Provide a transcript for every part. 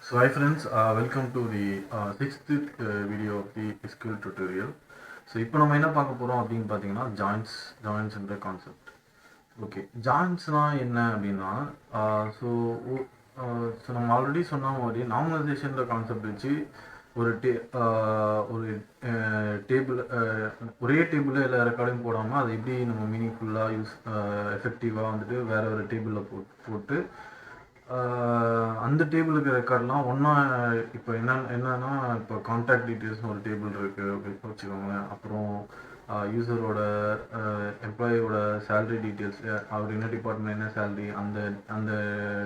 So hi friends, welcome to the sixth video of the SQL tutorial. So இப்போ நம்ம என்ன பார்க்க போகிறோம் அப்படின்னு பார்த்தீங்கன்னா ஜாயின்ஸ்ன்ற கான்செப்ட். ஓகே, ஜாயின்ஸ்னால் என்ன அப்படின்னா ஸோ ஸோ நம்ம ஆல்ரெடி சொன்ன மாதிரி நார்மலைசேஷன்ற கான்செப்ட் வச்சு ஒரு ஒரு டேபிள் ஒரே டேபிளில் எல்லா ரெக்கார்டையும் போடாமல் அதை எப்படி நம்ம மீனிங்ஃபுல்லாக எஃபெக்டிவாக வந்துட்டு வேறு வேறு டேபிளில் போட்டு அந்த டேபிளுக்கு ரெக்கார்ட்லாம் ஒன்றா இப்போ என்னன்னா இப்போ கான்டாக்ட் டீட்டெயில்ஸ்னு ஒரு டேபிள் இருக்குது அப்படின்னு வச்சுக்கோங்களேன். அப்புறம் யூசரோட எம்ப்ளாயியோட சேலரி டீட்டெயில்ஸ், அவர் என்ன டிபார்ட்மெண்ட் என்ன சேலரி அந்த அந்த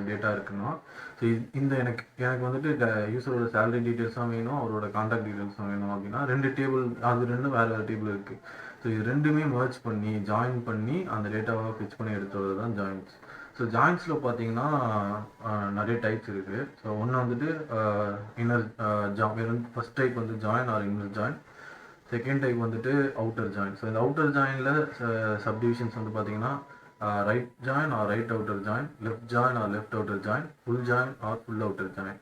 டேட்டா இருக்குன்னா, ஸோ இந்த எனக்கு வந்துட்டு யூசரோட சேலரி டீட்டெயில்ஸும் வேணும், அவரோட கான்டாக்ட் டீட்டெயில்ஸும் வேணும் அப்படின்னா ரெண்டு டேபிள், அது ரெண்டும் வேறு வேறு டேபிள் இருக்குது. ஸோ இது ரெண்டுமே மர்ஜ் பண்ணி ஜாயின் பண்ணி அந்த டேட்டாவை ஃபிக்ஸ் பண்ணி எடுத்துவது தான் ஜாயின்ஸ். ஸோ ஜாயின்ஸில் பார்த்தீங்கன்னா நிறைய டைப்ஸ் இருக்குது. ஸோ ஒன்று வந்துட்டு இன்னர் ஃபர்ஸ்ட் டைப் வந்து join or inner join. Second type வந்துட்டு அவுட்டர் ஜாயின். ஸோ இந்த அவுட்டர் ஜாயினில் சப்டிவிஷன்ஸ் வந்து பார்த்தீங்கன்னா right join or right outer join, left join or left outer join, full join or full outer join.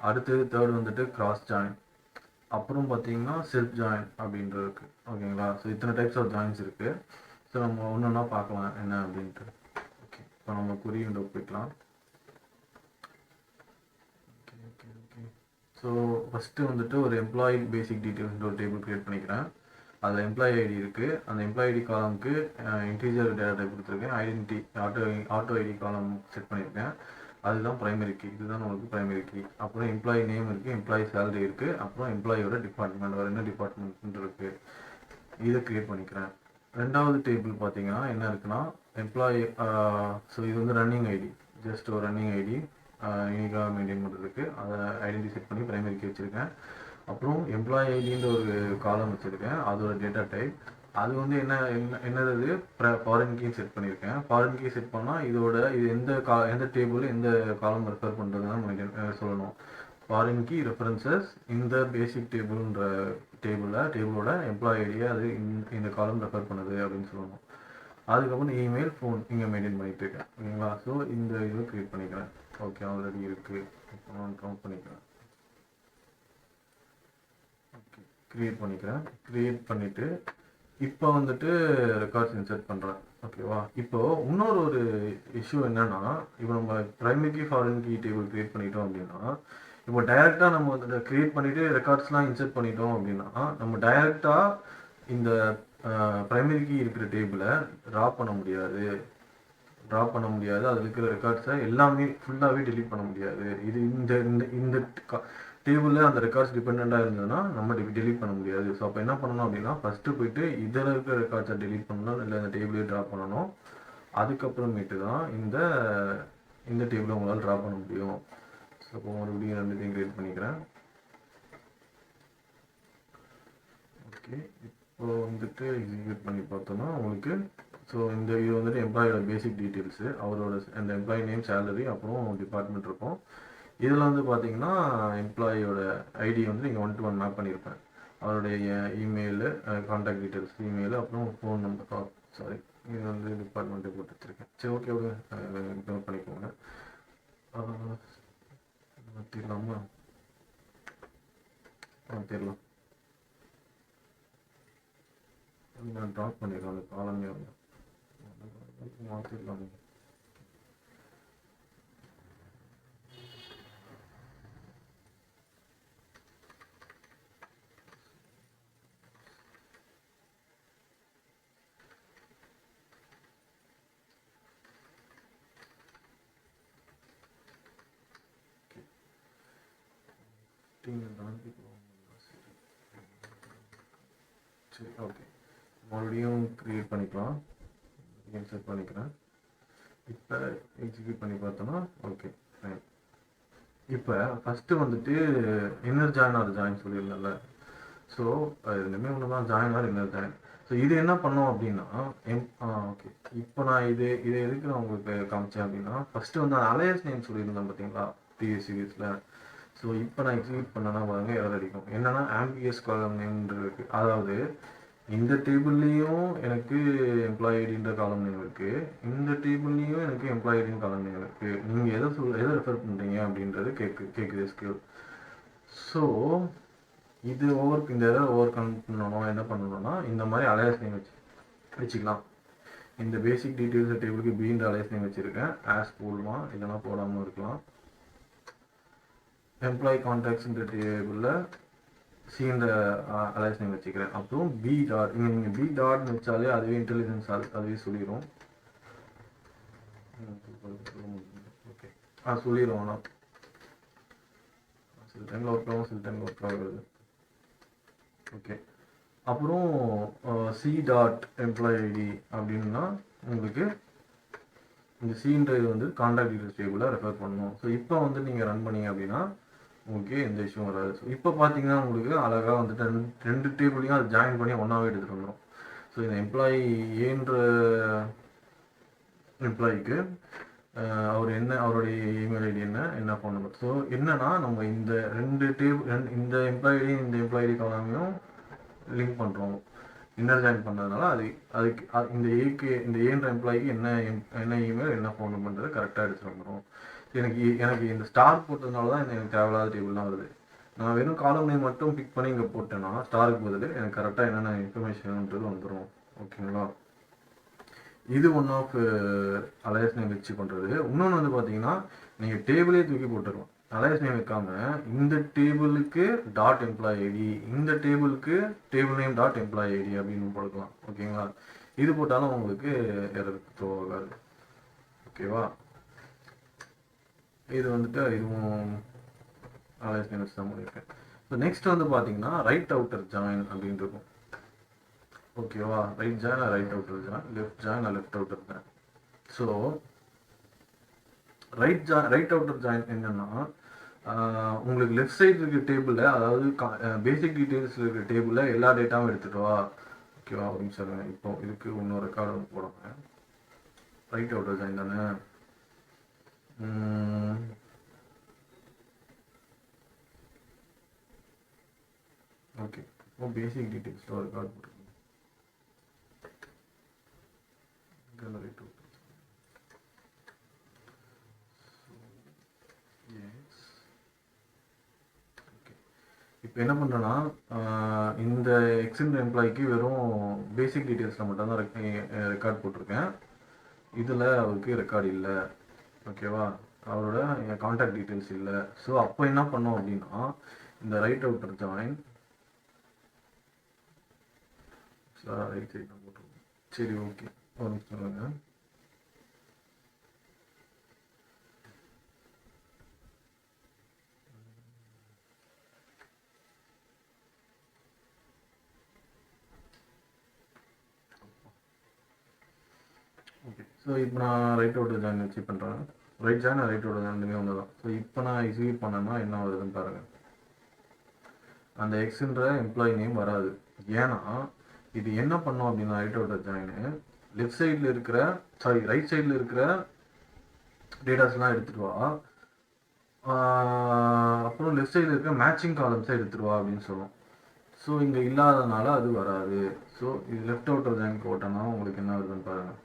அடுத்தது third வந்துட்டு cross join. அப்புறம் பார்த்தீங்கன்னா self join அப்படின்றது இருக்குது. ஓகேங்களா? ஸோ இத்தனை டைப்ஸ் ஆஃப் ஜாயின்ஸ் இருக்குது. ஸோ நம்ம ஒன்று ஒன்றா பார்க்கலாம் என்ன அப்படின்ட்டு. ஓகே, இப்போ நம்ம query window போய்க்கலாம். ஸோ ஃபஸ்ட்டு வந்துட்டு ஒரு எம்ப்ளாயி பேசிக் டீட்டெயில்ஸ் ஒரு டேபிள் க்ரியேட் பண்ணிக்கிறேன். அதில் எம்ப்ளாயி ஐடி இருக்குது. அந்த எம்ப்ளாயி ஐடி காலமுக்கு இன்டீஜர் டேட்டா டைப் கொடுத்துருக்கேன். Identity auto ID column set பண்ணியிருக்கேன். அதுதான் ப்ரைமரி கீ. இதுதான் உங்களுக்கு ப்ரைமரி கீ. அப்புறம் எம்ப்ளாயி நேம் இருக்குது, எம்ப்ளாயி சேலரி இருக்குது, அப்புறம் எம்ப்ளாயோட டிபார்ட்மெண்ட், வேறு என்ன டிபார்ட்மெண்ட் இருக்குது, இதை க்ரியேட் பண்ணிக்கிறேன். ரெண்டாவது டேபிள் பார்த்தீங்கன்னா என்ன இருக்குன்னா எம்ப்ளாயி. ஸோ இது வந்து ரன்னிங் ஐடி, ஜஸ்ட் ஒரு ரன்னிங் ஐடி யூனிக்காக மெயின்டைன் பண்ணுறதுக்கு அதை ஐடென்டி செட் பண்ணி ப்ரைமரிக்கு வச்சுருக்கேன். அப்புறம் எம்ப்ளாயி ஐடின்ற ஒரு காலம் வச்சுருக்கேன், அதோட டேட்டா டைப். அது வந்து என்னது ஃபாரின் கீ செட் பண்ணியிருக்கேன். ஃபாரின் கீ செட் பண்ணால் இது எந்த டேபிள் எந்த காலம் ரெஃபர் பண்ணுறதுன்னு சொல்லணும். ஃபாரின் கீ ரெஃபரன்சஸ் இந்த பேசிக் டேபிள்ன்ற டேபிளோட எம்ப்ளாயி ஐடியை அது இந்த காலம் ரெஃபர் பண்ணுது அப்படின்னு சொல்லணும். அதுக்கப்புறம் இமெயில், ஃபோன் இங்கே மெயின்டைன் பண்ணிட்டு இருக்கேன். ஓகேங்களா? ஸோ இந்த இதை க்ரியேட் பண்ணிக்கிறேன். ஓகே, ஆல்ரெடி இருக்குது. இப்போ நான் கவுண்ட் பண்ணிக்கிறேன். ஓகே, க்ரியேட் பண்ணிவிட்டு இப்போ வந்துட்டு ரெக்கார்ட்ஸ் இன்சர்ட் பண்ணுறேன். ஓகேவா? இப்போது இன்னொரு இஷ்யூ என்னென்னா, இப்போ நம்ம primary key foreign key table create பண்ணிட்டோம் அப்படின்னா, இப்போ டைரெக்டாக நம்ம வந்து க்ரியேட் பண்ணிவிட்டு ரெக்கார்ட்ஸ்லாம் இன்சர்ட் பண்ணிட்டோம் அப்படின்னா, நம்ம டைரெக்டாக இந்த ப்ரைமரி கீ இருக்கிற டேபிளை ட்ரா பண்ண முடியாது. அதில் இருக்கிற ரெக்கார்ட்ஸை எல்லாமே ஃபுல்லாகவே டெலீட் பண்ண முடியாது. இது இந்த டேபிளில் அந்த ரெக்கார்ட்ஸ் டிபெண்ட்டாக இருந்ததுன்னா நம்ம டெலீட் பண்ண முடியாது. ஸோ அப்போ என்ன பண்ணணும் அப்படின்னா, ஃபஸ்ட்டு போயிட்டு இதில் இருக்கிற ரெக்கார்ட்ஸை டெலீட் பண்ணணும், இல்லை இந்த டேபிளே ட்ரா பண்ணணும். அதுக்கப்புறமேட்டு தான் இந்த டேபிளை உங்களால் ட்ரா பண்ண முடியும். ஸோ அப்போ மறுபடியும் ரெண்டுத்தையும் க்ரியேட் பண்ணிக்கிறேன். ஓகே, இப்போ வந்துட்டு எக்ஸிக்யூட் பண்ணி பார்த்தோன்னா உங்களுக்கு ஸோ இது வந்துட்டு எம்ப்ளாயோட பேசிக் டீட்டெயில்ஸு, அவரோட அந்த எம்ப்ளாயி நேம், சேலரி, அப்புறம் டிபார்ட்மெண்ட் இருக்கும். இதில் வந்து பார்த்தீங்கன்னா எம்ப்ளாயோட ஐடி வந்து நீங்கள் 1 to 1 மேப் பண்ணியிருப்பேன். அவருடைய இமெயிலு, கான்டாக்ட் டீட்டெயில்ஸ், இமெயிலு, அப்புறம் ஃபோன் நம்பர். சாரி, இது வந்து டிபார்ட்மெண்ட்டை போட்டு வச்சுருக்கேன். சரி, ஓகே, நோட் பண்ணிக்கோங்க. மாற்றிடலாமா? மாற்றிடலாம். நான் ட்ராப் பண்ணிடுறேன் அந்த காலமே வந்து மாற்றிடலாம். சரி, ஓகே, மறுபடியும் க்ரியேட் பண்ணிக்கலாம். செட் பண்ணிக்கிறேன். இப்போ எக்ஸிக்யூட் பண்ணி பார்த்தோன்னா ஓகே ஃபைன். இப்போ ஃபஸ்ட்டு வந்துட்டு இன்னர் ஜாயின் ஆர் ஜாயின் சொல்லியிருந்தேன்ல. ஸோ ரெண்டுமே ஒன்று தான், join or inner join. So இது என்ன பண்ணோம் அப்படின்னா ஓகே, இப்போ நான் இதை எதுக்கு நான் உங்களுக்கு காமிச்சேன் அப்படின்னா, ஃபஸ்ட்டு வந்து அலையன்ஸ் நேம் சொல்லியிருந்தேன் பார்த்தீங்களா ப்ரீவியஸ் சீரீஸில். ஸோ இப்போ நான் எக்ஸிக்யூட் பண்ணனா பாருங்க எரர் அடிக்கும். என்னன்னா ஆம்பியஸ் காலம் நேம்னு இருக்குது. அதாவது இந்த டேபிள்லேயும் எனக்கு எம்ப்ளாயி ஐடின்ற காலம் நேம் இருக்குது, இந்த டேபிள்லேயும் எனக்கு எம்ப்ளாயி ஐடின்னு காலம் நேம் இருக்குது. நீங்கள் எதை ரெஃபர் பண்ணுறீங்க அப்படின்றது கேட்குது SQL. ஸோ இந்த இதை ஓவர் கம் பண்ணணும். என்ன பண்ணணும்னா இந்த மாதிரி அலையஸ் நேம் வச்சுக்கலாம். இந்த பேசிக் டீட்டெயில்ஸ் டேபிளுக்கு பீன்ற அலையஸ் நேம் வச்சுருக்கேன். ஆஸ் போடலாம், இல்லைனா போடாமல் இருக்கலாம். எம்ப்ளாயி கான்டாக்ட்ஸ்ன்ற டேபிளில் சின்ற அலையஸ் நேம் வச்சுக்கிறேன். அப்புறம் பி டாட், இங்கே நீங்கள் பி டாட்னு வச்சாலே அதுவே இன்டெலிஜென்ஸ் அதுவே சொல்லிடும். ஓகே, சொல்லிடும். ஆனால் சில டைமில் ஒர்க் ஆகும், சில டைமில் ஒர்க் ஆகுது. ஓகே, அப்புறம் சி டாட் எம்ப்ளாயி ஐடி அப்படின்னா உங்களுக்கு இந்த சின்ற இது வந்து கான்டாக்ட் டீட்டெயில்ஸ் டேபிளில் ரெஃபர் பண்ணணும். ஸோ இப்போ வந்து நீங்கள் ரன் பண்ணீங்க அப்படின்னா உங்களுக்கு எந்த இஷ்யூவும் வராது. ஸோ இப்போ பார்த்தீங்கன்னா உங்களுக்கு அழகாக வந்துட்டு ரெண்டு டேபிளையும் அது ஜாயின் பண்ணி ஒன்றாவே எடுத்துகிட்டு வந்துடும். ஸோ இந்த எம்ப்ளாயி ஏன்ற எம்ப்ளாயிக்கு அவர் என்ன, அவருடைய இமெயில் ஐடி என்ன ஃபோன் நம்பர். ஸோ என்னன்னா நம்ம இந்த ரெண்டு இந்த எம்ப்ளாயி ஐடி இந்த எம்ப்ளாயி ஐடி காலமையும் லிங்க் பண்ணுறோம், இன்னர் ஜாயின் பண்ணதுனால அதுக்கு இந்த ஏன்ற எம்ப்ளாய்க்கு என்ன இமெயில் என்ன ஃபோன் நம்பர்ன்றது கரெக்டாக எடுத்துகிட்டு வந்துடும். எனக்கு இந்த ஸ்டார் போட்டதுனால தான் எனக்கு தேவையில்லாத டேபிள்லாம் வருது. நான் வெறும் காலம் நேம் மட்டும் பிக் பண்ணி இங்கே போட்டேன்னா ஸ்டாருக்கு பதில் எனக்கு கரெக்டாக என்னென்ன இன்ஃபர்மேஷன்ன்றது வந்துடும். ஓகேங்களா, இது ஒன் ஆஃப் அலையஸ் நேம் வச்சு பண்ணுறது. இன்னொன்று வந்து பார்த்தீங்கன்னா நீங்கள் டேபிளே தூக்கி போட்டுருவோம். அலையஸ் நேம் வைக்காம இந்த டேபிளுக்கு டாட் எம்ப்ளாயி ஐடி, இந்த டேபிளுக்கு table name dot employee ID அப்படின்னு போட்டுக்கலாம். ஓகேங்களா, இது போட்டாலும் உங்களுக்கு எரர் த்ரோ ஆகாது. ஓகேவா, இது வந்துட்டு இதுவும் அலையஸ் நேம் வச்சு தான் பண்ணியிருக்கேன். ஸோ நெக்ஸ்ட் வந்து பார்த்தீங்கன்னா ரைட் அவுட்டர் ஜாயின் அப்படின்னு இருக்கும். ஓகேவா, right join right outer join, left join left outer join. So right outer join என்னன்னா உங்களுக்கு லெஃப்ட் சைடு இருக்க டேபிளில், அதாவது பேசிக் டீட்டெயில்ஸில் இருக்கிற டேபிளில் எல்லா டேட்டாவும் எடுத்துகிட்டு வா. ஓகேவா, ஒரு நிமிஷம். இப்போ இதுக்கு இன்னொரு ரெக்கார்டு வந்து போடுங்க. ரைட் அவுட்டர் ஜாயின் தானே. ஓகே, இப்போ பேசிக் டீட்டெயில்ஸில் ஒரு ரெக்கார்டு போட்டுருக்கேன். ரைட் அவுட்டர் இப்போ என்ன பண்ணுறேன்னா இந்த எக்ஸின் எம்ப்ளாய்க்கு வெறும் பேசிக் டீட்டெயில்ஸில் மட்டும்தான் ரெக்கார்ட் போட்டிருக்கேன். இதில் அவருக்கு ரெக்கார்டு இல்லை. ஓகேவா, அவரோட கான்டாக்ட் டீட்டெயில்ஸ் இல்லை. ஸோ அப்போ என்ன பண்ணோம் அப்படின்னா இந்த right outer join right side தான் போட்டிருக்கோம். சரி, ஓகே, ஒரு நிமிஷம் சொல்லுங்க. ஓகே, ஸோ இப்போ நான் ரைட் அவுட்டர் ஜாயின் வச்சு பண்ணுறேன். Right join right outer join ரெண்டுமே ஒன்று தான். ஸோ இப்போ நான் எக்ஸிக்யூட் பண்ணேன்னா என்ன வருதுன்னு பாருங்கள். அந்த எக்ஸுன்ற எம்ப்ளாயி நேம் வராது. ஏன்னா இது என்ன பண்ணோம் அப்படின்னா ரைட் அவுட்டர் ஜாயின் லெஃப்ட் சைடில் இருக்கிற ரைட் சைடில் இருக்கிற டேட்டாஸ்லாம் எடுத்துகிட்டு வா, அப்புறம் லெஃப்ட் சைடில் இருக்கிற மேட்சிங் காலம்ஸை எடுத்துகிட்டு வா அப்படின்னு சொல்லுவோம். ஸோ இங்கே இல்லாதனால அது வராது. ஸோ இது லெஃப்ட் அவுட்டர் ஜாயின் போட்டோன்னா உங்களுக்கு என்ன வருதுன்னு பாருங்கள்.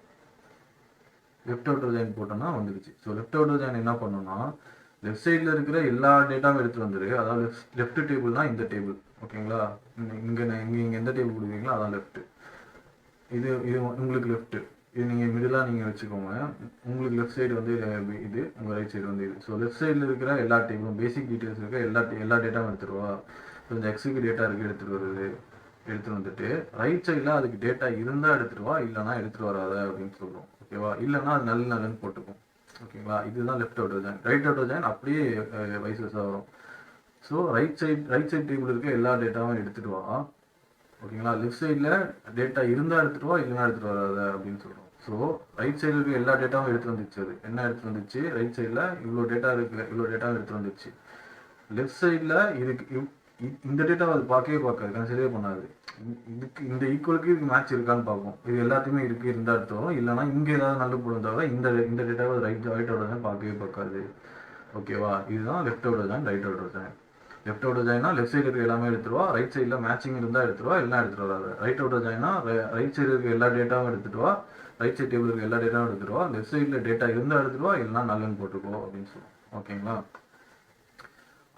லெஃப்ட் அவுட்டர் ஜாயின் போட்டோன்னா வந்துடுச்சு. ஸோ லெஃப்ட் அவுட்டர் ஜாயின் என்ன பண்ணணும்னா லெஃப்ட் சைடில் இருக்கிற எல்லா டேட்டாவும் எடுத்துகிட்டு வந்துரு. அதாவது லெஃப்ட் டேபிள்னா இந்த டேபிள். ஓகேங்களா, இங்கே எந்த டேபிள் கொடுக்குறீங்களோ அதான் லெஃப்ட்டு. இது உங்களுக்கு லெஃப்ட்டு. இது நீங்கள் மிடிலாக நீங்கள் வச்சுக்கோங்க. உங்களுக்கு லெஃப்ட் சைடு வந்து இது, உங்கள் ரைட் சைடு வந்து இது. ஸோ லெஃப்ட் சைடில் இருக்கிற எல்லா டேபிளும் பேசிக் டீட்டெயில்ஸ் இருக்க எல்லா டேட்டாவும் எடுத்துருவா. ஸோ இந்த எக்ஸுக்கு டேட்டா இருக்குது எடுத்துகிட்டு வந்துட்டு ரைட் சைடில் அதுக்கு டேட்டா இருந்தால் எடுத்துகிட்டு வா, இல்லைனா எடுத்துகிட்டு வராத அப்படின்னு சொல்கிறோம். ஓகேவா, இல்லைனா அது நல்லன்னு போட்டுக்கும். ஓகேங்களா, இதுதான் left outer join. Right outer join அப்படியே வைஸ் வர்ஸாக வரும். ஸோ ரைட் சைட் டேபிள் இருக்க எல்லா டேட்டாவும் எடுத்துகிட்டு வா. ஓகேங்களா, லெஃப்ட் சைடில் டேட்டா இருந்தால் எடுத்துகிட்டு வா, இல்லைனா எடுத்துகிட்டு வராத அப்படின்னு சொல்கிறோம். ஸோ ரைட் சைடில் இருக்க எல்லா டேட்டாவும் எடுத்து வந்துச்சு. அது என்ன எடுத்து வந்துச்சு, ரைட் சைடில் இவ்வளோ டேட்டா இருக்குது, இவ்வளோ டேட்டாவும் எடுத்து வந்துச்சு. லெஃப்ட் சைடில் இதுக்கு இந்த டேட்டாவை அது பார்க்காது, கன்சிடரே பண்ணாது. இந்த ஈக்குவலுக்கு இதுக்கு மேட்ச் இருக்கான்னு பார்க்கும். இது எல்லாத்தையுமே இருந்தால் எடுத்து வரும், இல்லைனா இங்கே ஏதாவது நல்ல போடும் தவிர இந்த டேட்டாவை ரைட் அவுட்டர் ஜாயின் பார்க்காது. ஓகேவா, இதுதான் left outer join right outer join. Left outer ஜாயின்னா லெஃப்ட் சைடு இருக்க எல்லாமே எடுத்துருவா, ரைட் சைடில் மேட்சிங் இருந்தால் எடுத்துருவா, எல்லாம் எடுத்துட்டு வராது. ரைட் அவுட்டர் ஜாயின்னா ரைட் சைடு இருக்க எல்லா டேட்டாவும் எடுத்துட்டு வா, ரைட் சைட் டேபிள் இருக்க எல்லா டேட்டாவும் எடுத்துட்டு வா, லெஃப்ட் சைடில் டேட்டா இருந்தால் எடுத்துருவா, எல்லாம் நல்லன்னு போட்டுக்கோ அப்படின்னு சொல்லுவோம். ஓகேங்களா.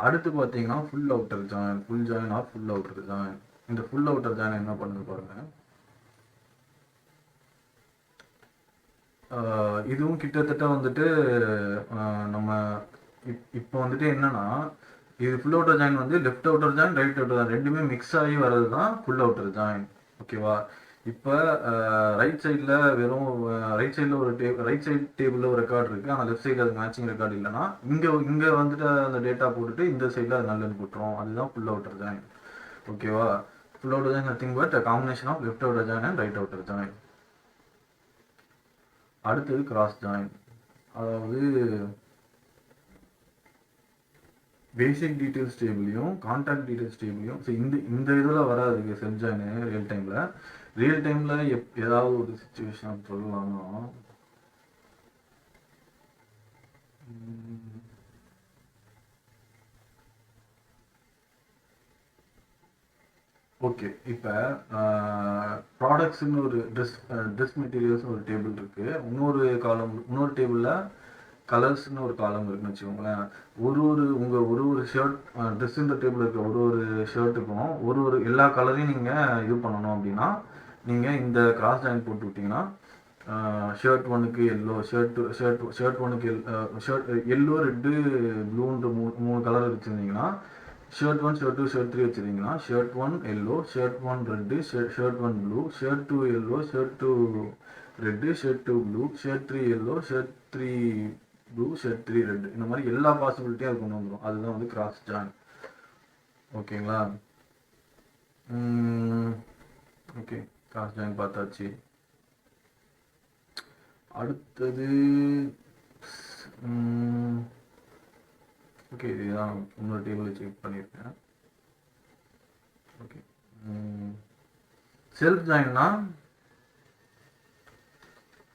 அடுத்து பார்த்தீங்கன்னா full outer join, full join or full outer join. இந்த ஃபுல் அவுட்டர் ஜாயின் என்ன பண்ணுது பாருங்க. இதுவும் கிட்டத்தட்ட வந்துட்டு நம்ம இப்போ வந்துட்டு என்னன்னா, இது ஃபுல் அவுட்டர் ஜாயின் வந்து left outer join right outer join ரெண்டுமே மிக்ஸ் ஆகி வர்றது தான் ஃபுல் அவுட்டர் ஜாயின். ஓகேவா. இப்போ ரைட் சைடில் வெறும் ரைட் சைடில் ஒரு ரைட் சைடு டேபிளில் ஒரு ரெக்கார்டு இருக்குது, ஆனால் லெஃப்ட் சைடில் அது மேட்சிங் ரெக்கார்டு இல்லைன்னா இங்கே வந்துட்டு அந்த டேட்டா போட்டுட்டு இந்த சைடில் அது நல்லன்னு போட்டுரும். அதுதான் ஃபுல் அவுட்டர் ஜாயின். ஓகேவா. Full outer join nothing but combination of left outer join and right outer join. அடுத்தது கிராஸ் ஜாயின். அதாவது பேசிக் டீட்டெயில்ஸ் டேபிளையும் கான்டாக்ட் டீட்டெயில்ஸ் டேபிளையும் இந்த இதில் வராது செல்ஃப் ஜாயின் ரியல் டைமில். ரியல் டைமில் ஏதாவது ஒரு சுச்சுவேஷன் சொல்லலாம்னா, ஓகே இப்போ ப்ராடக்ட்ஸ்னு ஒரு ட்ரெஸ் மெட்டீரியல்ஸ்னு ஒரு டேபிள் இருக்குது, இன்னொரு டேபிளில் கலர்ஸ்னு ஒரு காலம் இருக்குன்னு வச்சுக்கோங்களேன். ஒரு ஷர்ட் ட்ரெஸ்ஸுன்ற டேபிள் இருக்க ஒரு ஷர்ட்டுக்கும் எல்லா கலரையும் நீங்கள் இது பண்ணணும் அப்படின்னா நீங்கள் இந்த கிராஸ் ஜாயின் போட்டு விட்டிங்கன்னா ஷர்ட் ஒன்னுக்கு எல்லோ, ஷர்ட் ஒன்னுக்கு எல்லோ ரெட்டு ப்ளூன்ற மூணு கலர் வச்சுருந்தீங்கன்னா, ஷர்ட் 1 ஷர்ட் 2 ஷர்ட் 3 வச்சுருந்தீங்கன்னா shirt 1 yellow, shirt 1 red, shirt 1 blue, shirt 2 yellow, shirt 2 red, shirt 2 blue, shirt 3 yellow, shirt 3 blue, shirt 3 red. இந்த மாதிரி எல்லா பாசிபிலிட்டியும் அது கொண்டு வந்துடும். அதுதான் வந்து கிராஸ் ஜாயின். ஓகேங்களா. ஓகே, கிராஸ் ஜாயின் பார்த்தாச்சு. அடுத்தது ஓகே, இதுதான் இன்னொரு டேபிள் செக் பண்ணியிருக்கேன். ஓகே, செல்ஃப் ஜாயின்னா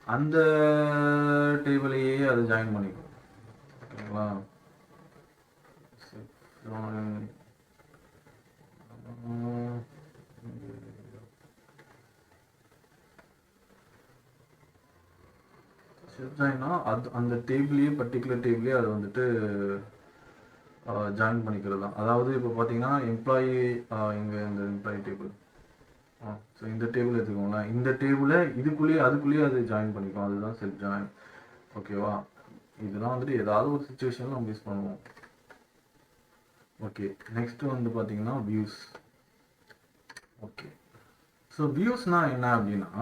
அந்த டேபிளையே அது ஜாயின் பண்ணிக்கும். ஓகேங்களா. செல்ஃப் ஜாயின்னா அந்த டேபிளையே பர்டிகுலர் டேபிளே அது வந்துட்டு ஜாயின் பண்ணிக்கிறது தான். அதாவது இப்போ பார்த்தீங்கன்னா எம்ப்ளாயி இங்கே இந்த எம்ப்ளாயி டேபிள், ஸோ இந்த டேபிள் எடுத்துக்கோங்களேன். இந்த டேபிளை அதுக்குள்ளேயே அது ஜாயின் பண்ணிக்கும். அதுதான் செல்ஃப் ஜாயின். ஓகேவா. இதெல்லாம் வந்துட்டு ஏதாவது ஒரு சுச்சுவேஷனில் நம்ம யூஸ் பண்ணுவோம். ஓகே, நெக்ஸ்ட் வந்து பார்த்தீங்கன்னா வியூஸ். ஓகே, ஸோ வியூஸ்னால் என்ன அப்படின்னா,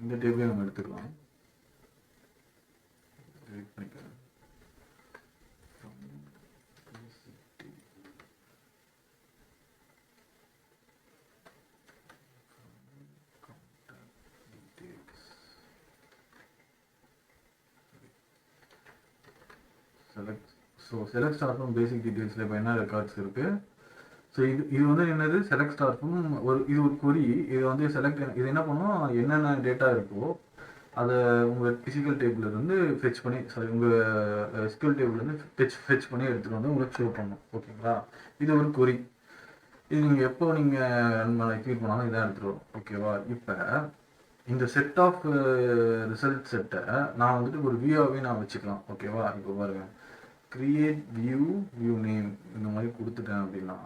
இந்த டேபிளை நம்ம எடுத்துக்கலாம். செலக்ட் ஸ்டார் ஃப்ரம் பேசிக் டீட்டெயில்ஸில் இப்போ என்ன ரெக்கார்ட்ஸ் இருக்குது. ஸோ இது வந்து என்னது, செலக்ட் ஸ்டார் ஃப்ரம் இது ஒரு கொரி. இது வந்து இது என்ன பண்ணும், என்னென்ன டேட்டா இருக்கோ அதை உங்கள் ஃபிசிக்கல் டேபிள்லேருந்து ஃபெச் பண்ணி, உங்கள் எஸ்கியூஎல் டேபிள்லேருந்து ஃபெச் பண்ணி எடுத்துகிட்டு வந்து உங்களுக்கு ஷோ பண்ணணும். ஓகேங்களா. இது ஒரு கொரி. இது நீங்கள் எப்போ நீங்கள் எக்ஸிக்யூட் பண்ணாலும் இதான் எடுத்துகிட்டு வரும். ஓகேவா. இப்போ இந்த செட் ஆஃப் ரிசல்ட் செட்டை நான் வந்துட்டு ஒரு வியூவாகவே நான் வச்சுக்கலாம். ஓகேவா. இப்போ பாருங்க, கிரியேட் வியூ நேம் இந்த மாதிரி கொடுத்துட்டேன் அப்படின்னா,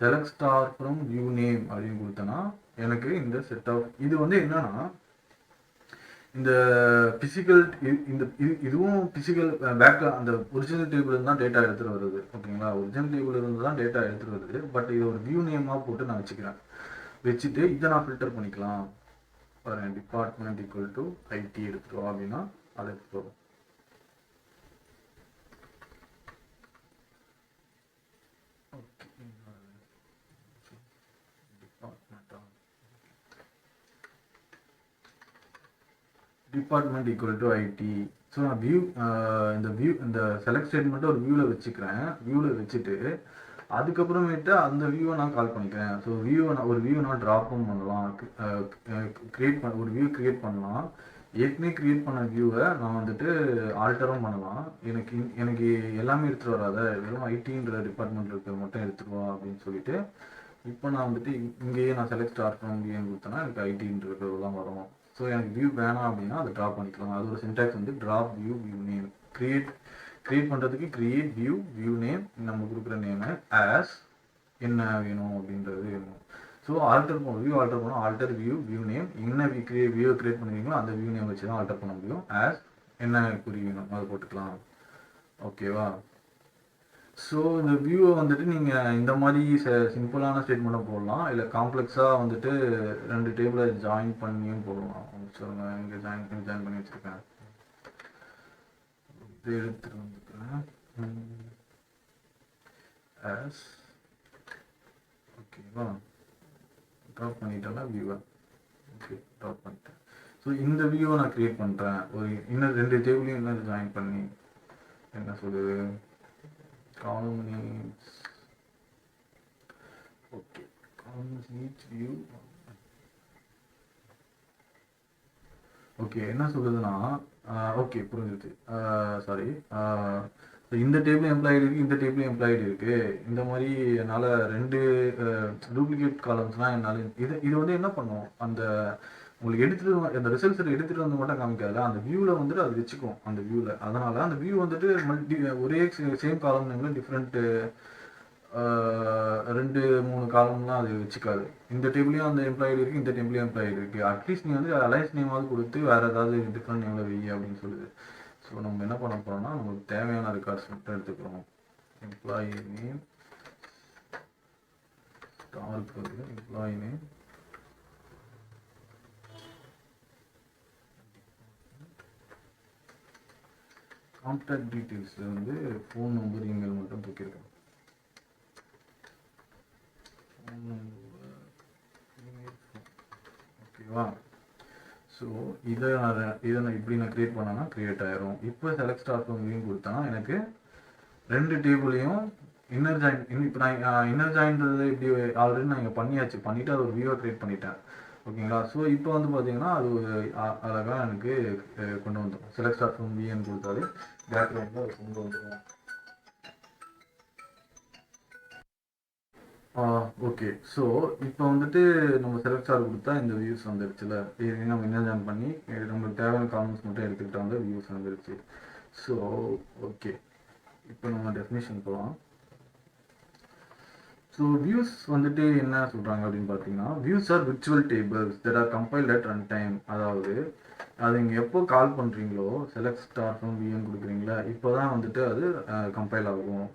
select star from view name அப்படின்னு கொடுத்தேன்னா எனக்கு இந்த செட் ஆஃப் இது வந்து என்னன்னா, இந்த பிசிக்கல் இதுவும் பிசிக்கல் பேக் அந்த ஒரிஜினல் டேபிள் இருந்து தான் டேட்டா எடுத்துகிட்டு வருது. ஓகேங்களா. ஒரிஜினல் டேபிள் இருந்து தான் டேட்டா எடுத்துகிட்டு வருது. பட் இது ஒரு வியூ நேமாக போட்டு நான் வச்சுட்டு இதை நான் ஃபில்டர் பண்ணிக்கலாம். பாருங்க, டிபார்ட்மெண்ட் ஈக்குவல் டு ஐடி எடுத்துருவோம் அப்படின்னா அதை எடுத்துட்டு வரும். Department equal to ID. So நான் இந்த செலக்ட் ஸ்டேட்மெண்ட்டை ஒரு வியூவில் வச்சுக்கிறேன். வியூவில் வச்சுட்டு அதுக்கப்புறமேட்டு அந்த வியூவை நான் கால் பண்ணிக்கிறேன். ஸோ ஒரு வியூவை நான் ட்ராப்பும் பண்ணலாம், ஒரு வியூ கிரியேட் பண்ணலாம். ஏற்கனவே கிரியேட் பண்ண வியூவை நான் வந்துட்டு ஆல்டரும் பண்ணலாம். எனக்கு எல்லாமே எடுத்துகிட்டு வராத, வெறும் ஐடின்ற டிபார்ட்மெண்ட் இருக்கிற மட்டும் எடுத்துகிட்டு வா அப்படின்னு சொல்லிட்டு, இப்போ நான் வந்துட்டு இங்கேயே நான் செலக்ட் ஸ்டார்ட் பண்ண முடியும்னு கொடுத்தேன்னா எனக்கு ஐடின்றது தான் வரும். ஸோ எனக்கு வியூ வேணாம் அப்படின்னா அதை ட்ராப் பண்ணிக்கலாம். அது ஒரு சின்டாக்ஸ் வந்து ட்ராப் வியூ நேம். கிரியேட் பண்ணுறதுக்கு கிரியேட் வியூ நேம், நம்ம கொடுக்குற நேமு ஆஸ் என்ன வேணும் அப்படின்றது வேணும். ஸோ வியூ ஆல்டர் பண்ணோம், ஆல்டர் வியூ நேம். என்ன வியூ கிரியேட் பண்ணுவீங்களோ அந்த வியூ நேம் வச்சு தான் ஆல்டர் பண்ண முடியும். ஆஸ் என்ன குறி வேணும் அதை போட்டுக்கலாம். ஓகேவா? ஸோ இந்த வியூவை வந்துட்டு நீங்கள் இந்த மாதிரி சிம்பிளான ஸ்டேட்மெண்ட்டாக போடலாம், இல்லை காம்ப்ளெக்ஸாக வந்துட்டு 2 டேபிளை ஜாயின் பண்ணியும் போடலாம். சொல்லுங்கள், இங்கே ஜாயின் பண்ணி வச்சுருக்கேன். இது எடுத்துகிட்டு வந்துக்கிறேன் ஆஸ். ஓகேவா? ட்ராப் பண்ணிட்டேன்னா வியூவை. ஓகே, ட்ராப் பண்ணிட்டேன். ஸோ இந்த வியூவை நான் க்ரியேட் பண்ணுறேன். இன்னும் 2 டேபிளையும் இன்னும் ஜாயின் பண்ணி என்ன சொல்லுது, column needs, okay, columns needs view. Okay, என்ன சொல்லுதுன்னா, ஓகே புரிஞ்சுது. சாரி, இந்த டேபிள் எம்ப்ளாய்டு இருக்குது, இந்த டேபிள் எம்ப்ளாய்டு இருக்குது. இந்த மாதிரி என்னால் 2 டூப்ளிகேட் காலம்ஸ்லாம் என்னால் இது வந்து என்ன பண்ணும், உங்களுக்கு அந்த ரிசல்ட்ஸ் எடுத்துகிட்டு வந்து மட்டும் காமிக்காது, அந்த வியூவில் வந்துட்டு அது வச்சுக்கும். அந்த வியூவில் அதனால் அந்த வியூ வந்துட்டு ஒரே சேம் காலம் நேமில் டிஃப்ரெண்ட்டு 2-3 காலம்லாம் அது வச்சுக்காது. இந்த டேபிளையும் அந்த எம்ப்ளாய்டு இருக்குது, இந்த டேபிளையும் எம்ப்ளாய்டு இருக்குது. அட்லீஸ்ட் நீ வந்து அலைன்ஸ் நேமாவது கொடுத்து வேறு ஏதாவது டிஃப்ரெண்ட் நேமில் வெய்யி அப்படின்னு சொல்லுது. ஸோ நம்ம என்ன பண்ண போகிறோம்னா, நமக்கு தேவையான ரெக்கார்ட்ஸ் மட்டும் எடுத்துக்கிறோம். Employee name employee name contact டீட்டெயில்ஸில் வந்து ஃபோன் நம்பர், இமெயில் மட்டும் தூக்கியிருக்கேன். ஃபோன் நம்பர், இமெயில், ஓகேவா? ஸோ இதை நான் இப்படி நான் க்ரியேட் பண்ணேன்னா க்ரியேட் ஆயிரும். இப்போ செலக்ட் ஸ்டார்ட் பண்ணி கொடுத்தேன்னா எனக்கு 2 டேபிளையும் இன்னர் ஜாயின். இப்போ நான் இன்னர் ஜாயின்றது இப்படி ஆல்ரெடி நான் இங்கே பண்ணிவிட்டு அது ஒரு வியூவை க்ரியேட் பண்ணிட்டேன். ஓகேங்களா? ஸோ இப்போ வந்து பார்த்தீங்கன்னா அது அழகாக எனக்கு கொண்டு வந்துடும். செலக்ட் ஸ்டார்ட் ஃப்ரம் வின்னு கொடுத்தாரு, பேக்ரவுண்டில் அது கொண்டு வந்துடும். ஓகே, ஸோ இப்போ வந்துட்டு நம்ம செலக்ட் ஸ்டார் கொடுத்தா இந்த வியூஸ் வந்துருச்சுல. இது நம்ம என்ன ஜாயின் பண்ணி நம்மளுக்கு தேவையான காலம்ஸ் மட்டும் எடுத்துக்கிட்டா வந்து வியூஸ் வந்துருச்சு. ஸோ ஓகே, இப்போ நம்ம டெஃபினேஷன் போகலாம். ஸோ வியூஸ் வந்துட்டு என்ன சொல்கிறாங்க அப்படின்னு பார்த்தீங்கன்னா, views are virtual tables that are compiled at run time. அதாவது அது இங்கே எப்போ கால் பண்ணுறீங்களோ, செலக்ட் ஸ்டார் ஃப்ரம் வியூன்னு கொடுக்குறீங்களா, இப்போ தான் வந்துட்டு அது கம்பைல் ஆகும்.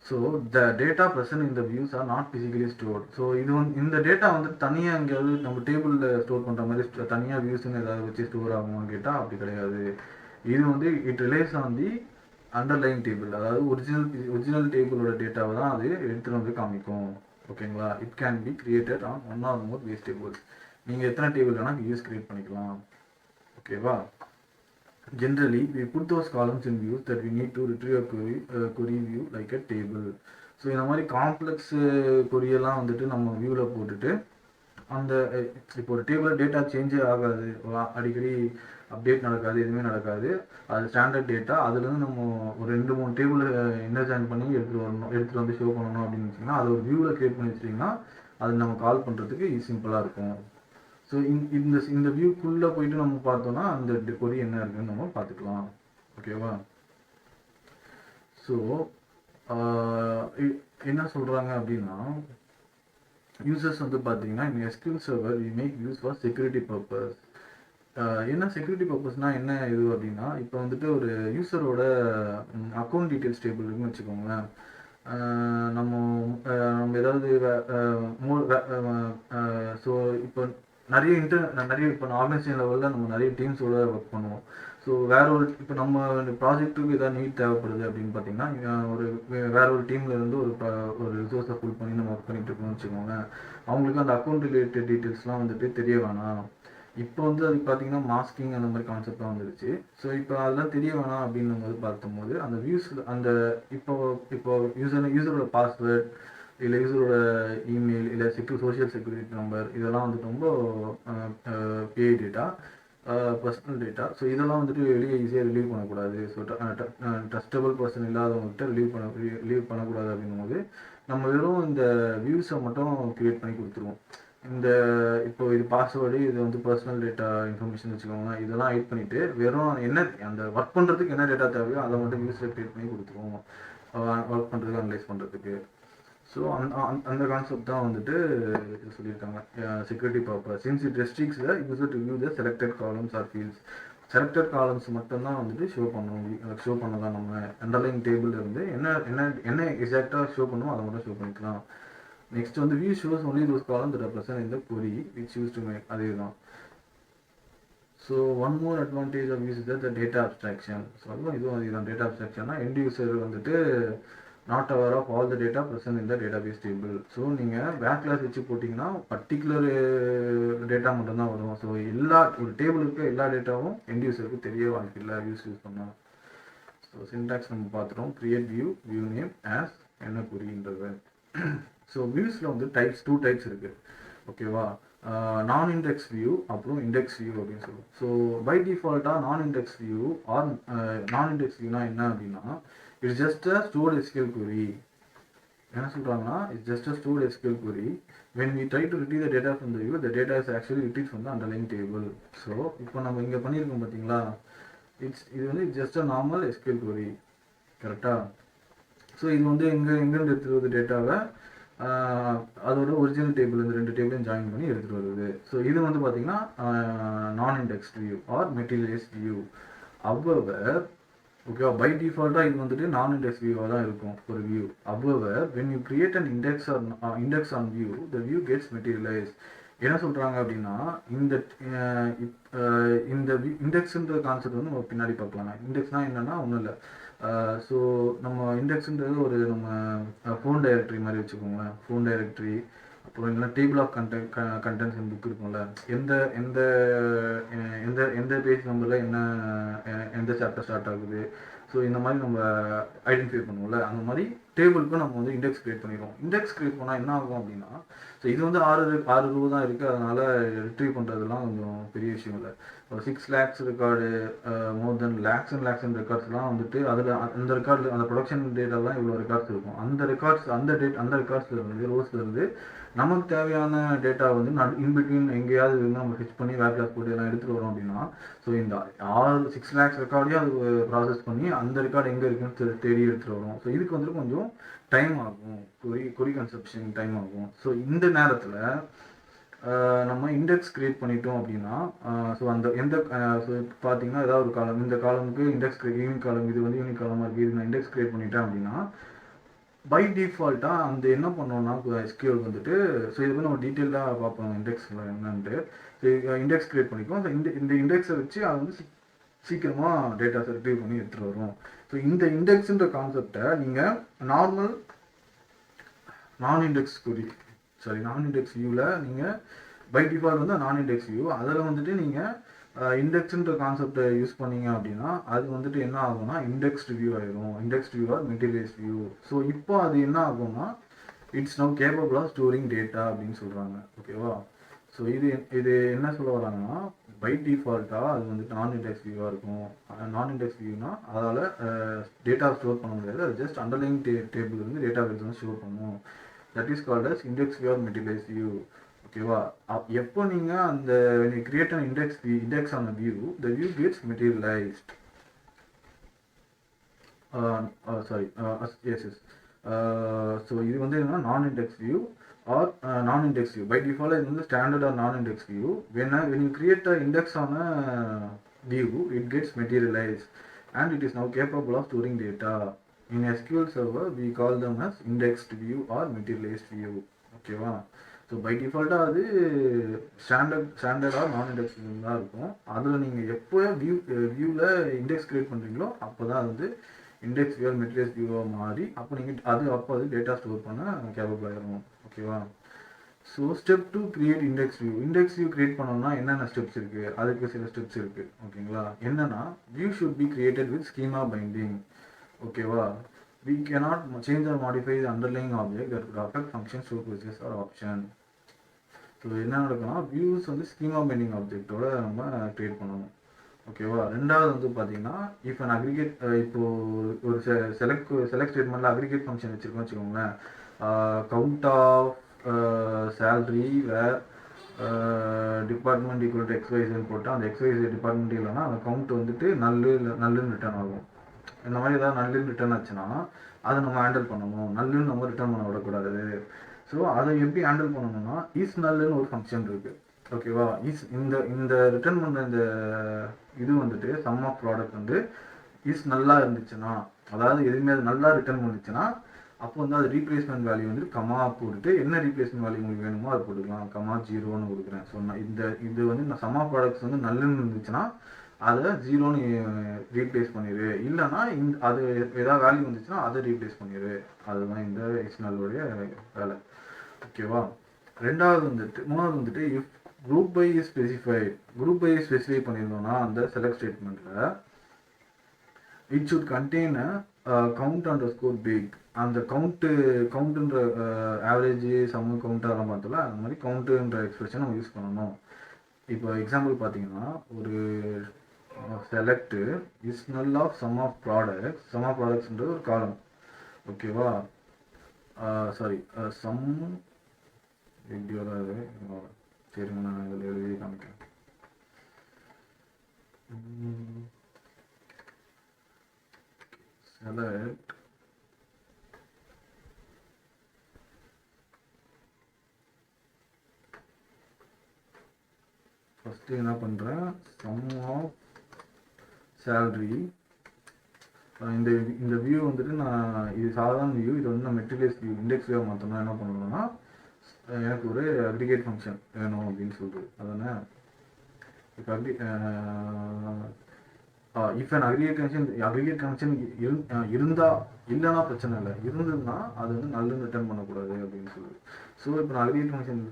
ஸோ த டேட்டா ப்ரெசன்ட் இந்த views are not physically stored. So இது இந்த டேட்டா வந்து தனியாக எங்கேயாவது நம்ம டேபிளில் ஸ்டோர் பண்ணுற மாதிரி தனியாக வியூஸ்ன்னு ஏதாவது வச்சு ஸ்டோர் ஆகுமான்னு கேட்டால் அப்படி கிடையாது. இது வந்து it relies on the underline table. அதாவது ஒரிஜினல் டேபிளோட டேட்டாவை தான் அது எடுத்துகிட்டு வந்து காமிக்கும். ஓகேங்களா? It can be created on one or more base tables. நீங்கள் எத்தனை டேபிள் வேணால் வியூஸ் கிரியேட் பண்ணிக்கலாம். ஓகேவா? Generally, we put those columns in views that we need to retrieve a query view like a table. So இந்த மாதிரி complex கொரியெல்லாம் வந்துட்டு நம்ம வியூவில் போட்டுட்டு அந்த இப்போ ஒரு டேபிளில் டேட்டா சேஞ்சே ஆகாது, அடிக்கடி அப்டேட் நடக்காது, எதுவுமே நடக்காது. அது ஸ்டாண்டர்ட் டேட்டா. அதுலேருந்து நம்ம ஒரு 2-3 டேபிள் என்ன ஜாயின் பண்ணி எடுத்துகிட்டு வந்து ஷோ பண்ணணும் அப்படின்னு வச்சிங்கன்னா, அது ஒரு வியூவில் க்ரியேட் பண்ணி வச்சிட்டிங்கன்னா அது நம்ம கால் பண்ணுறதுக்கு சிம்பிளாக இருக்கும். ஸோ இந்த வியூக்குள்ளே போயிட்டு நம்ம பார்த்தோன்னா அந்த கொரி என்ன இருக்குன்னு நம்ம பார்த்துக்கலாம். ஓகேவா? ஸோ என்ன சொல்கிறாங்க அப்படின்னா, யூசர்ஸ் வந்து பார்த்தீங்கன்னா இந்த SQL server we make use for security purpose. என்ன செக்யூரிட்டி பர்பஸ்னால் என்ன இது அப்படின்னா, இப்போ வந்துட்டு ஒரு யூசரோட அக்கௌண்ட் டீட்டெயில்ஸ் டேபிள் இருக்குன்னு வச்சுக்கோங்களேன். நம்ம ஏதாவது ஸோ இப்போ நிறைய இப்போ ஆர்கனைசேஷன் லெவலில் நம்ம நிறைய டீம்ஸோட ஒர்க் பண்ணுவோம். ஸோ இப்போ நம்ம ப்ராஜெக்ட்டுக்கு ஏதாவது நீட் தேவைப்படுது அப்படின்னு பார்த்தீங்கன்னா, வேற ஒரு டீமில் இருந்து ஒரு ரிசோர்ஸை ஃபுல் பண்ணி நம்ம ஒர்க் பண்ணிட்டு இருக்கோம்னு வச்சுக்கோங்க. அவங்களுக்கு அந்த அக்கௌண்ட் ரிலேட்டட் டீட்டெயில்ஸ்லாம் வந்துட்டு தெரிய வேணாம். இப்போ வந்து அது பார்த்தீங்கன்னா மாஸ்கிங் அந்த மாதிரி கான்செப்ட்லாம் வந்துருச்சு. ஸோ இப்போ அதெல்லாம் தெரிய வேணாம் அப்படின்னும்போது பார்த்தம்போது அந்த வியூஸ் அந்த இப்போ இப்போ யூசரோட பாஸ்வேர்ட் இல்லை யூசரோட இமெயில் இல்லை சோஷியல் செக்யூரிட்டி நம்பர் இதெல்லாம் வந்துட்டு ரொம்ப பிஐ டேட்டா, பர்சனல் டேட்டா. ஸோ இதெல்லாம் வந்துட்டு வெளியே ஈஸியாக ரிலீவ் பண்ணக்கூடாது. ஸோ ட்ரஸ்டபிள் பர்சன் இல்லாதவங்ககிட்ட ரிலீவ் பண்ணக்கூடாது அப்படிங்கும்போது நம்ம வெறும் இந்த வியூஸை மட்டும் கிரியேட் பண்ணி கொடுத்துருவோம். இந்த இப்போ இது பாஸ்வேர்டு, இது வந்து பர்சனல் டேட்டா இன்ஃபர்மேஷன் வச்சுக்கோங்க, இதெல்லாம் ஹைட் பண்ணிட்டு வெறும் என்ன அந்த ஒர்க் பண்ணுறதுக்கு என்ன டேட்டா தேவையோ அதை மட்டும் வியூஸில் கிரியேட் பண்ணி கொடுத்துருவோம் ஒர்க் பண்ணுறதுக்கு, அனலைஸ் பண்ணுறதுக்கு. ஸோ அந்த கான்செப்ட் தான் வந்துட்டு இது சொல்லியிருக்காங்க. Security purpose since it restricts the user to view the selected columns or fields. Selected columns மட்டும்தான் வந்துட்டு ஷோ பண்ணலாம். நம்ம அண்டர்லைன் டேபிள் இருந்து என்ன என்ன என்ன எக்ஸாக்டாக ஷோ பண்ணுமோ அதை மட்டும் ஷோ பண்ணிக்கலாம். நெக்ஸ்ட் வந்து view shows only those columns that are present in the query which used to make அதே தான். So one more advantage of use is the data abstraction. So இதுவும் இதுதான் டேட்டா அப்ஸ்ட்ராக்ஷன்னா எண்ட் யூசர் வந்துட்டு not aware of all the data present in the database table. So நீங்கள் back class வச்சு போட்டிங்கன்னா particular data மட்டும்தான் வரும். ஸோ ஒரு டேபிள் இருக்க எல்லா டேட்டாவும் எண்ட் யூசருக்கு தெரிய வாய்ப்பில்லை யூஸ் பண்ணோம். ஸோ சின்டாக்ஸ் நம்ம பார்த்துட்டோம். கிரியேட் வியூ நேம் ஆஸ் என்ன குறின்றது. ஸோ வியூஸில் வந்து டூ டைப்ஸ் இருக்குது. ஓகேவா, நான் இண்டெக்ஸ் வியூ அப்புறம் இண்டெக்ஸ் வியூ அப்படின்னு சொல்லுவோம். ஸோ பை டிஃபால்ட்டாக நான் இண்டெக்ஸ் வியூ ஆர் நான் இண்டெக்ஸ் வியூனா என்ன அப்படின்னா it's just a stored SQL query. என்ன சொல்கிறாங்கன்னா it's just a stored SQL query. when we try to retrieve the data from the view, the data is actually retrieved from the underlying table. So இப்போ நம்ம இங்கே பண்ணியிருக்கோம் பார்த்தீங்களா, இது வந்து just a normal SQL query. கரெக்டாக. So இது வந்து எங்கேருந்து எடுத்துகிட்டு வருது டேட்டாவை, அதோட ஒரிஜினல் டேபிள் இந்த ரெண்டு டேபிளையும் ஜாயின் பண்ணி எடுத்துகிட்டு வருது. ஸோ இது வந்து பார்த்தீங்கன்னா நான் indexed view or materialized view. However ஓகேவா, பை டிஃபால்ட்டாக இது வந்துட்டு நான் இண்டெக்ஸ் வியூவாக தான் இருக்கும் ஒரு view. However when you create and index on view the view gets materialize. என்ன சொல்கிறாங்க அப்படின்னா இந்த இண்டெக்ஸுன்ற கான்செப்ட் வந்து நம்ம பின்னாடி பார்க்கலாம். இண்டெக்ஸ்னால் என்னென்னா ஒன்றும் இல்லை. ஸோ நம்ம இண்டெக்ஸுன்றது ஒரு நம்ம ஃபோன் டைரக்டரி மாதிரி வச்சுக்கோங்களேன். ஃபோன் டைரக்டரி அப்புறம் இல்லைனா டேபிள் ஆஃப் கண்டென்ட்ஸ் புக் இருக்கும்ல, எந்த எந்த எந்த எந்த பேஜ் நம்பரில் என்ன எந்த சாப்டர் ஸ்டார்ட் ஆகுது, ஸோ இந்த மாதிரி நம்ம ஐடென்டிஃபை பண்ணுவோம்ல, அந்த மாதிரி டேபிளுக்கும் நம்ம வந்து இண்டெக்ஸ் கிரியேட் பண்ணிடுவோம். இண்டெக்ஸ் கிரியேட் பண்ணால் என்ன ஆகும் அப்படின்னா, ஸோ இது வந்து 6 ரூ தான் இருக்குது, அதனால் ரிட்ரீவ் பண்ணுறதுலாம் கொஞ்சம் பெரிய விஷயம் இல்லை. ஒரு 6 lakhs record, more than lakhs and ரெக்கார்ட்ஸ்லாம் வந்துட்டு அதில் அந்த ரெக்கார்டில் அந்த ப்ரொடக்ஷன் டேட்டாலாம் இவ்வளோ ரெக்கார்ட்ஸ் இருக்கும். அந்த ரெக்கார்ட்ஸ்லேருந்து ரோஸ்லேருந்து நமக்கு தேவையான டேட்டா வந்து இன்பிட்வீன் எங்கேயாவது இருந்து நம்ம ஃபிக்ஸ் பண்ணி வேர் கிளாஸ் போட்டு எல்லாம் எடுத்துகிட்டு வரோம் அப்படின்னா, ஸோ இந்த 6 lakhs ரெக்கார்டையும் அது ப்ராசஸ் பண்ணி அந்த ரெக்கார்டு எங்கே இருக்குன்னு தேடி எடுத்துகிட்டு வரும். ஸோ இதுக்கு வந்துட்டு கொஞ்சம் டைம் ஆகும், கொரி கன்சப்ஷன் டைம் ஆகும். ஸோ இந்த நேரத்தில் நம்ம இண்டெக்ஸ் கிரியேட் பண்ணிட்டோம் அப்படின்னா, ஸோ அந்த ஸோ பார்த்தீங்கன்னா ஏதாவது ஒரு காலம், இந்த காலமுக்கு இண்டெக்ஸ் யூனிக் காலம், இது வந்து யூனிக் காலமாக இருக்குது, இது நான் இண்டெக்ஸ் கிரியேட் பண்ணிட்டேன் அப்படின்னா பை டிஃபால்ட்டாக அந்த என்ன பண்ணோம்னா எஸ்கியூஎல் வந்துட்டு, ஸோ இது வந்து நம்ம டீட்டெயிலாக பார்ப்போம் இண்டெக்ஸில் என்னன்ட்டு. ஸோ இண்டெக்ஸ் கிரியேட் பண்ணிக்குவோம். ஸோ இந்த இண்டெக்ஸை வச்சு அதை வந்து சீக்கிரமாக டேட்டாஸை ரிட்ரீவ் பண்ணி எடுத்துகிட்டு வரும். ஸோ இந்த இண்டெக்ஸுன்ற கான்செப்டை நீங்கள் நார்மல் நான் இண்டெக்ஸ் வியூவில் நீங்கள் பை டிஃபால்ட் வந்து நான் இண்டெக்ஸ் வியூ அதில் வந்துட்டு நீங்கள் இண்டெக்ஸுன்ற கான்செப்டை யூஸ் பண்ணீங்க அப்படின்னா அது வந்துட்டு என்ன ஆகும்னா இண்டெக்ஸ்டு வியூ ஆயிரும். Indexed view or materialized view. So இப்போ அது என்ன ஆகும்னா it's now capable of storing data அப்படின்னு சொல்கிறாங்க. ஓகேவா, ஸோ இது என்ன சொல்ல வராங்கன்னா பை டிஃபால்ட்டாக அது வந்துட்டு நான் இண்டெக்ஸ் வியூவாக இருக்கும். நான் இண்டெக்ஸ் வியூனா அதால் டேட்டா ஸ்டோர் பண்ண முடியாது, அது ஜஸ்ட் அண்டர்லைங் டேபிள் வந்து டேட்டா பேஸ் வந்து ஸ்டோர் பண்ணும். That is called as index view or materialized view. ஓகேவா, எப்போ நீங்கள் அந்த when you create an index on a view, the view gets materialized. Yes. So இது வந்து என்னன்னா நான் இண்டெக்ஸ் வியூ ஆர் நான் இண்டெக்ஸ் வியூ. பை டிஃபால்ட் இது வந்து ஸ்டாண்டர்ட் ஆர் நான் index view. when you create an index on a view, it gets materialized and it is now capable of storing data. In SQL server we call them as indexed view or materialized view. ஓகேவா, so by டிஃபால்ட்டாக அது ஸ்டாண்டர்டாக நான் index தான் இருக்கும். அதில் நீங்கள் எப்போ வியூவில் இண்டெக்ஸ் கிரியேட் பண்ணுறீங்களோ அப்போ தான் வந்து இண்டெக்ஸ் வியூ மெட்டீரியல்ஸ் வியூவாக மாறி அப்போ அது டேட்டா ஸ்டோர் பண்ண கேப்பபிள் ஆகிடும். ஓகேவா, so step to create index view create பண்ணோம்னா என்னென்ன ஸ்டெப்ஸ் இருக்குது, அதுக்கு சில ஸ்டெப்ஸ் இருக்குது. ஓகேங்களா, என்னென்னா view should be created with schema binding. ஓகேவா, we cannot change or modify the underlying object that could affect functions, procedures or option. So என்ன நடக்கும்னா வியூஸ் வந்து ஸ்கீமா பைண்டிங் ஆப்ஜெக்டோட நம்ம கிரியேட் பண்ணணும். ஓகேவா, ரெண்டாவது வந்து பார்த்தீங்கன்னா இஃப் அன் அக்ரிகேட், இப்போது ஒரு செலக்ட் ஸ்டேட்மெண்ட்டில் அக்ரிகேட் ஃபங்க்ஷன் வச்சுருக்கோம் வச்சுக்கோங்களேன். Count of salary where department equal to எக்ஸ்வைஸ்ன்னு போட்டு அந்த எக்ஸ்வைஸ் டிபார்ட்மெண்ட் இல்லைன்னா அந்த கவுண்ட் வந்துட்டு நல்லுன்னு ரிட்டர்ன் ஆகும். இந்த மாதிரி ஏதாவது நல்லுன்னு ரிட்டர்ன் ஆச்சுன்னா அதை நம்ம ஹேண்டில் பண்ணணும். நல்லுன்னு நம்ம ரிட்டர்ன் பண்ண விடக்கூடாது. ஸோ அதை எப்படி ஹேண்டில் பண்ணணும்னா இஸ் நல்லுன்னு ஒரு ஃபங்க்ஷன் இருக்குது. ஓகேவா, இந்த ரிட்டர்ன் பண்ண இந்த இது வந்துட்டு சம் ஆஃப் ப்ராடக்ட் வந்து இஸ் நல்லா இருந்துச்சுன்னா, அதாவது எதுவுமே அது நல்லா ரிட்டர்ன் பண்ணிச்சுன்னா அப்போ வந்து அது ரீப்ளேஸ்மெண்ட் வேல்யூ வந்து கமா போட்டுட்டு என்ன ரீப்ளேஸ்மெண்ட் வேல்யூ உங்களுக்கு வேணுமோ அதை போட்டுக்கலாம். கமா 0ன்னு கொடுக்குறேன். ஸோ இது வந்து நான் சம் ஆஃப் ப்ராடக்ட்ஸ் வந்து நல்லுன்னு இருந்துச்சுன்னா அதை 0ன்னு ரீப்ளேஸ் பண்ணிடு. இல்லைன்னா அது ஏதாவது வேல்யூ வந்துச்சுன்னா அதை ரீப்ளேஸ் பண்ணிடு. அதுதான் இந்த எக்ஸ்டர்னலுடைய வேலை. ஓகேவா, மூணாவது வந்துட்டு if group by is specify பண்ணியிருந்தோம்னா அந்த செலக்ட் ஸ்டேட்மெண்ட்டில் it should contain count underscore big. அந்த கவுண்ட்டுன்ற ஆவரேஜ் சம்மு கவுண்ட் அதெல்லாம் பார்த்தோம்ல, அந்த மாதிரி கவுண்ட்டுன்ற எக்ஸ்பிரஷன் நம்ம யூஸ் பண்ணணும். இப்போ எக்ஸாம்பிள் பார்த்தீங்கன்னா ஒரு select is null of sum of ப்ராடக்ட்ஸ்ன்றது ஒரு காலம். ஓகேவா, சாரி சம் எப்படி வராது, சரிங்க நான் இதில் எழுதி காமிக்கிறேன். செலக்ட் ஃபஸ்ட்டு என்ன பண்ணுறேன், சம் ஆஃப் சேல்ரி. இந்த வியூ வந்துட்டு நான் இது சாதாரண வியூ, இது வந்து நான் மெட்டீரியல்ஸ் வியூ இண்டெக்ஸ் வியூ மாற்றோம்னா என்ன பண்ணணும்னா எனக்கு ஒரு அக்ரிகேட் ஃபங்க்ஷன் வேணும் அப்படின்னு சொல்லிட்டு அதானே. இப்போ இஃப் அன் அக்ரிகேட் கனெக்ஷன் இருந்தால் இல்லைன்னா பிரச்சனை இல்லை, இருந்ததுன்னா அது வந்து நல்லுன்னு ரிட்டர்ன் பண்ணக்கூடாது அப்படின்னு சொல்லுது. ஸோ இப்போ நான் அக்ரிகேட் கனெக்ஷன்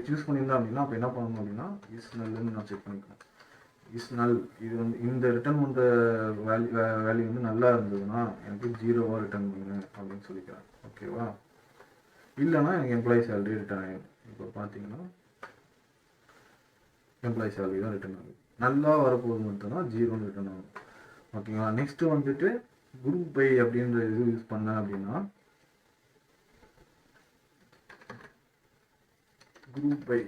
சூஸ் பண்ணியிருந்தேன் அப்படின்னா அப்போ என்ன பண்ணணும் அப்படின்னா இஸ் நல்லுன்னு நான் செக் பண்ணிக்கணும். இஸ் நல், இது வந்து இந்த ரிட்டர்ன் பண்ணுற வேல்யூ வந்து நல்லா இருந்ததுன்னா எனக்கு 0வாக ரிட்டர்ன் பண்ணு அப்படின்னு சொல்லிக்கிறேன். ஓகேவா, இல்லைன்னா எனக்கு எம்ப்ளாயி சேலரி ரிட்டர்ன் ஆகிடும். இப்போ பார்த்தீங்கன்னா எம்ப்ளாயி சேலரி தான் ரிட்டர்ன் ஆகுது. நல்லா வரப்போகுது மட்டும்தான் 0ன்னு ரிட்டர்ன் ஆகும். ஓகேங்களா, நெக்ஸ்ட்டு வந்துட்டு குரூப் பை அப்படின்ற இது யூஸ் பண்ண அப்படின்னா குரூப் பை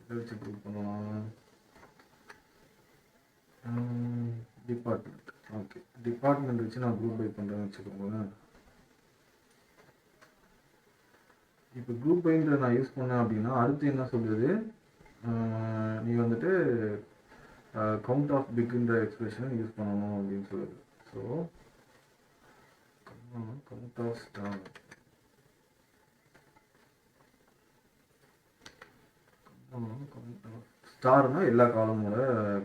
எதை வச்சு குரூப் பண்ணலாம், டிபார்ட்மெண்ட். ஓகே, டிபார்ட்மெண்ட் வச்சு நான் குரூப் பை பண்ணுறேன்னு வச்சுக்கோங்களேன். இப்போ குரூப் பைன்ற நான் யூஸ் பண்ணேன் அப்படின்னா அடுத்து என்ன சொல்கிறது, நீ வந்துட்டு கவுண்ட் ஆஃப் பிக்ன்ற எக்ஸ்பிரஷனை யூஸ் பண்ணணும் அப்படின்னு சொல்லுது. ஸோ கவுண்ட் ஆஃப் ஸ்டார்னா எல்லா காலமோட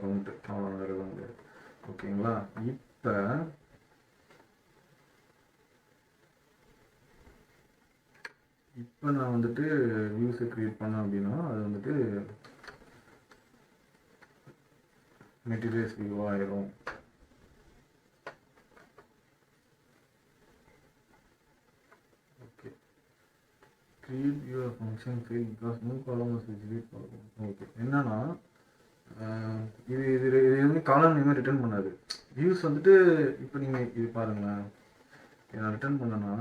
கவுண்ட்டு அவ்வளோ வந்து. ஓகேங்களா, இப்போ நான் வந்துட்டு வியூஸை க்ரியேட் பண்ணேன் அப்படின்னா அது வந்துட்டு மெட்டீரியல்ஸ் வியூ ஆயிரும். Okay, create view function field because new காலம் வாஸ் விசிட் ஆகும். ஓகே, என்னன்னா இது எதுவுமே காலம் நேமே ரிட்டர்ன் பண்ணாது. வியூஸ் வந்துட்டு இப்போ நீங்கள் இது பாருங்களேன், நான் ரிட்டர்ன் பண்ணேன்னா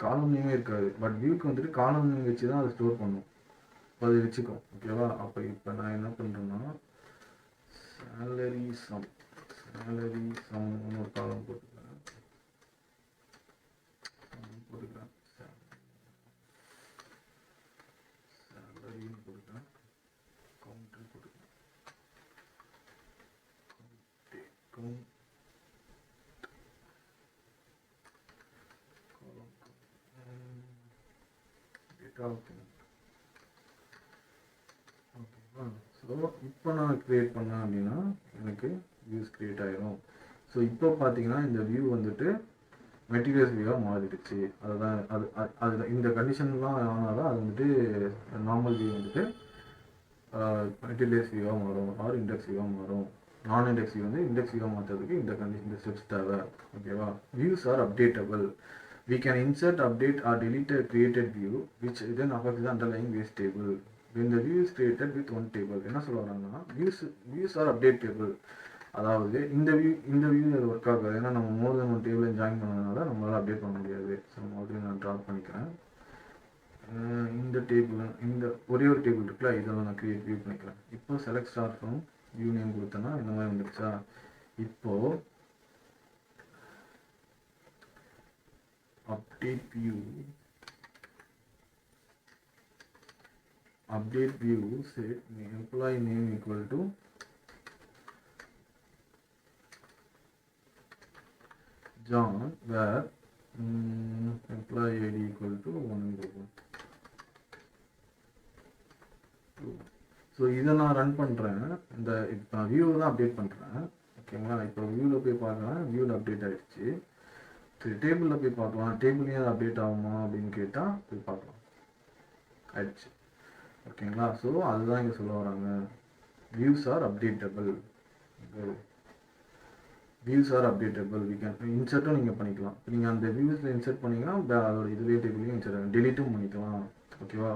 காலம் நேமே இருக்காது. பட் வியூக்கு வந்துட்டு காலம் நேம் வச்சு தான் அதை ஸ்டோர் பண்ணும், அது வச்சுக்கும். ஓகேவா, அப்போ இப்போ நான் என்ன பண்ணுறேன்னா சேலரி சம்னு ஒரு காலம் போட்டுக்கிறேன். சேலரின்னு போட்டுக்கிறேன், கவுண்ட்னு போட்டுக்கிறேன். ஓகேவா, ஸோ இப்போ நான் க்ரியேட் பண்ணேன் அப்படின்னா எனக்கு வியூஸ் க்ரியேட் ஆகிடும். ஸோ இப்போ பார்த்தீங்கன்னா இந்த வியூ வந்துட்டு மெட்டீரியல்ஸ் வியூவாக மாறிடுச்சு. அதுதான் அதில் இந்த கண்டிஷன்லாம் ஆனால் தான் அது வந்துட்டு நார்மல் வியூ வந்துட்டு மெட்டீரியல்ஸ் வியூவாக மாறும் ஆர் இண்டெக்ஸ் வியூவாக மாறும். நான் இண்டெக்ஸ் வியூ வந்து இண்டெக்ஸ் வியூவாக மாற்றுறதுக்கு இந்த கண்டிஷன் இந்த ஸ்டெப்ஸ் தேவை. ஓகேவா? Views are updatable. We can insert, update or delete a created view which then affects the underlying views table. When the view is created with one table, என்ன சொல்லுவாங்கன்னா views are updatable. அதாவது இந்த view அது work ஆகாது. ஏன்னா நம்ம மோர் தென் one table join பண்ணதுனால நம்மளால அப்டேட் பண்ண முடியாது. ஸோ மறுபடியும் நான் ட்ரா பண்ணிக்கிறேன். இந்த டேபிள் இந்த ஒரே ஒரு டேபிள் இருக்குல்ல, இதெல்லாம் நான் கிரியேட் வியூ பண்ணிக்கிறேன். இப்போ select star from view name கொடுத்தேன்னா இந்த மாதிரி வந்துருச்சா. இப்போ update view set employee name equal to John, where employee ID equal to 1. So இதை நான் ரன் பண்ணுறேன். இந்த இப்போ நான் வியூவை தான் அப்டேட் பண்ணுறேன். ஓகேங்களா? இப்போ வியூவில் போய் பார்க்குறேன், வியூவில் அப்டேட் ஆகிடுச்சு. சரி, டேபிளில் போய் பார்க்கலாம். டேபிள்லேயும் அப்டேட் ஆகுமா அப்படின்னு கேட்டால் போய் பார்க்கலாம், ஆயிடுச்சு. ஓகேங்களா? ஸோ அதுதான் இங்கே சொல்ல வராங்க. Views are updatable. Views are updatable. We can இன்சர்ட்டும் நீங்கள் பண்ணிக்கலாம். நீங்கள் அந்த வியூஸில் இன்சர்ட் பண்ணிங்கன்னா அதோட இதுலேயே டேபிளையும் இன்சர்ட் டெலிட்டும் பண்ணிக்கலாம். ஓகேவா?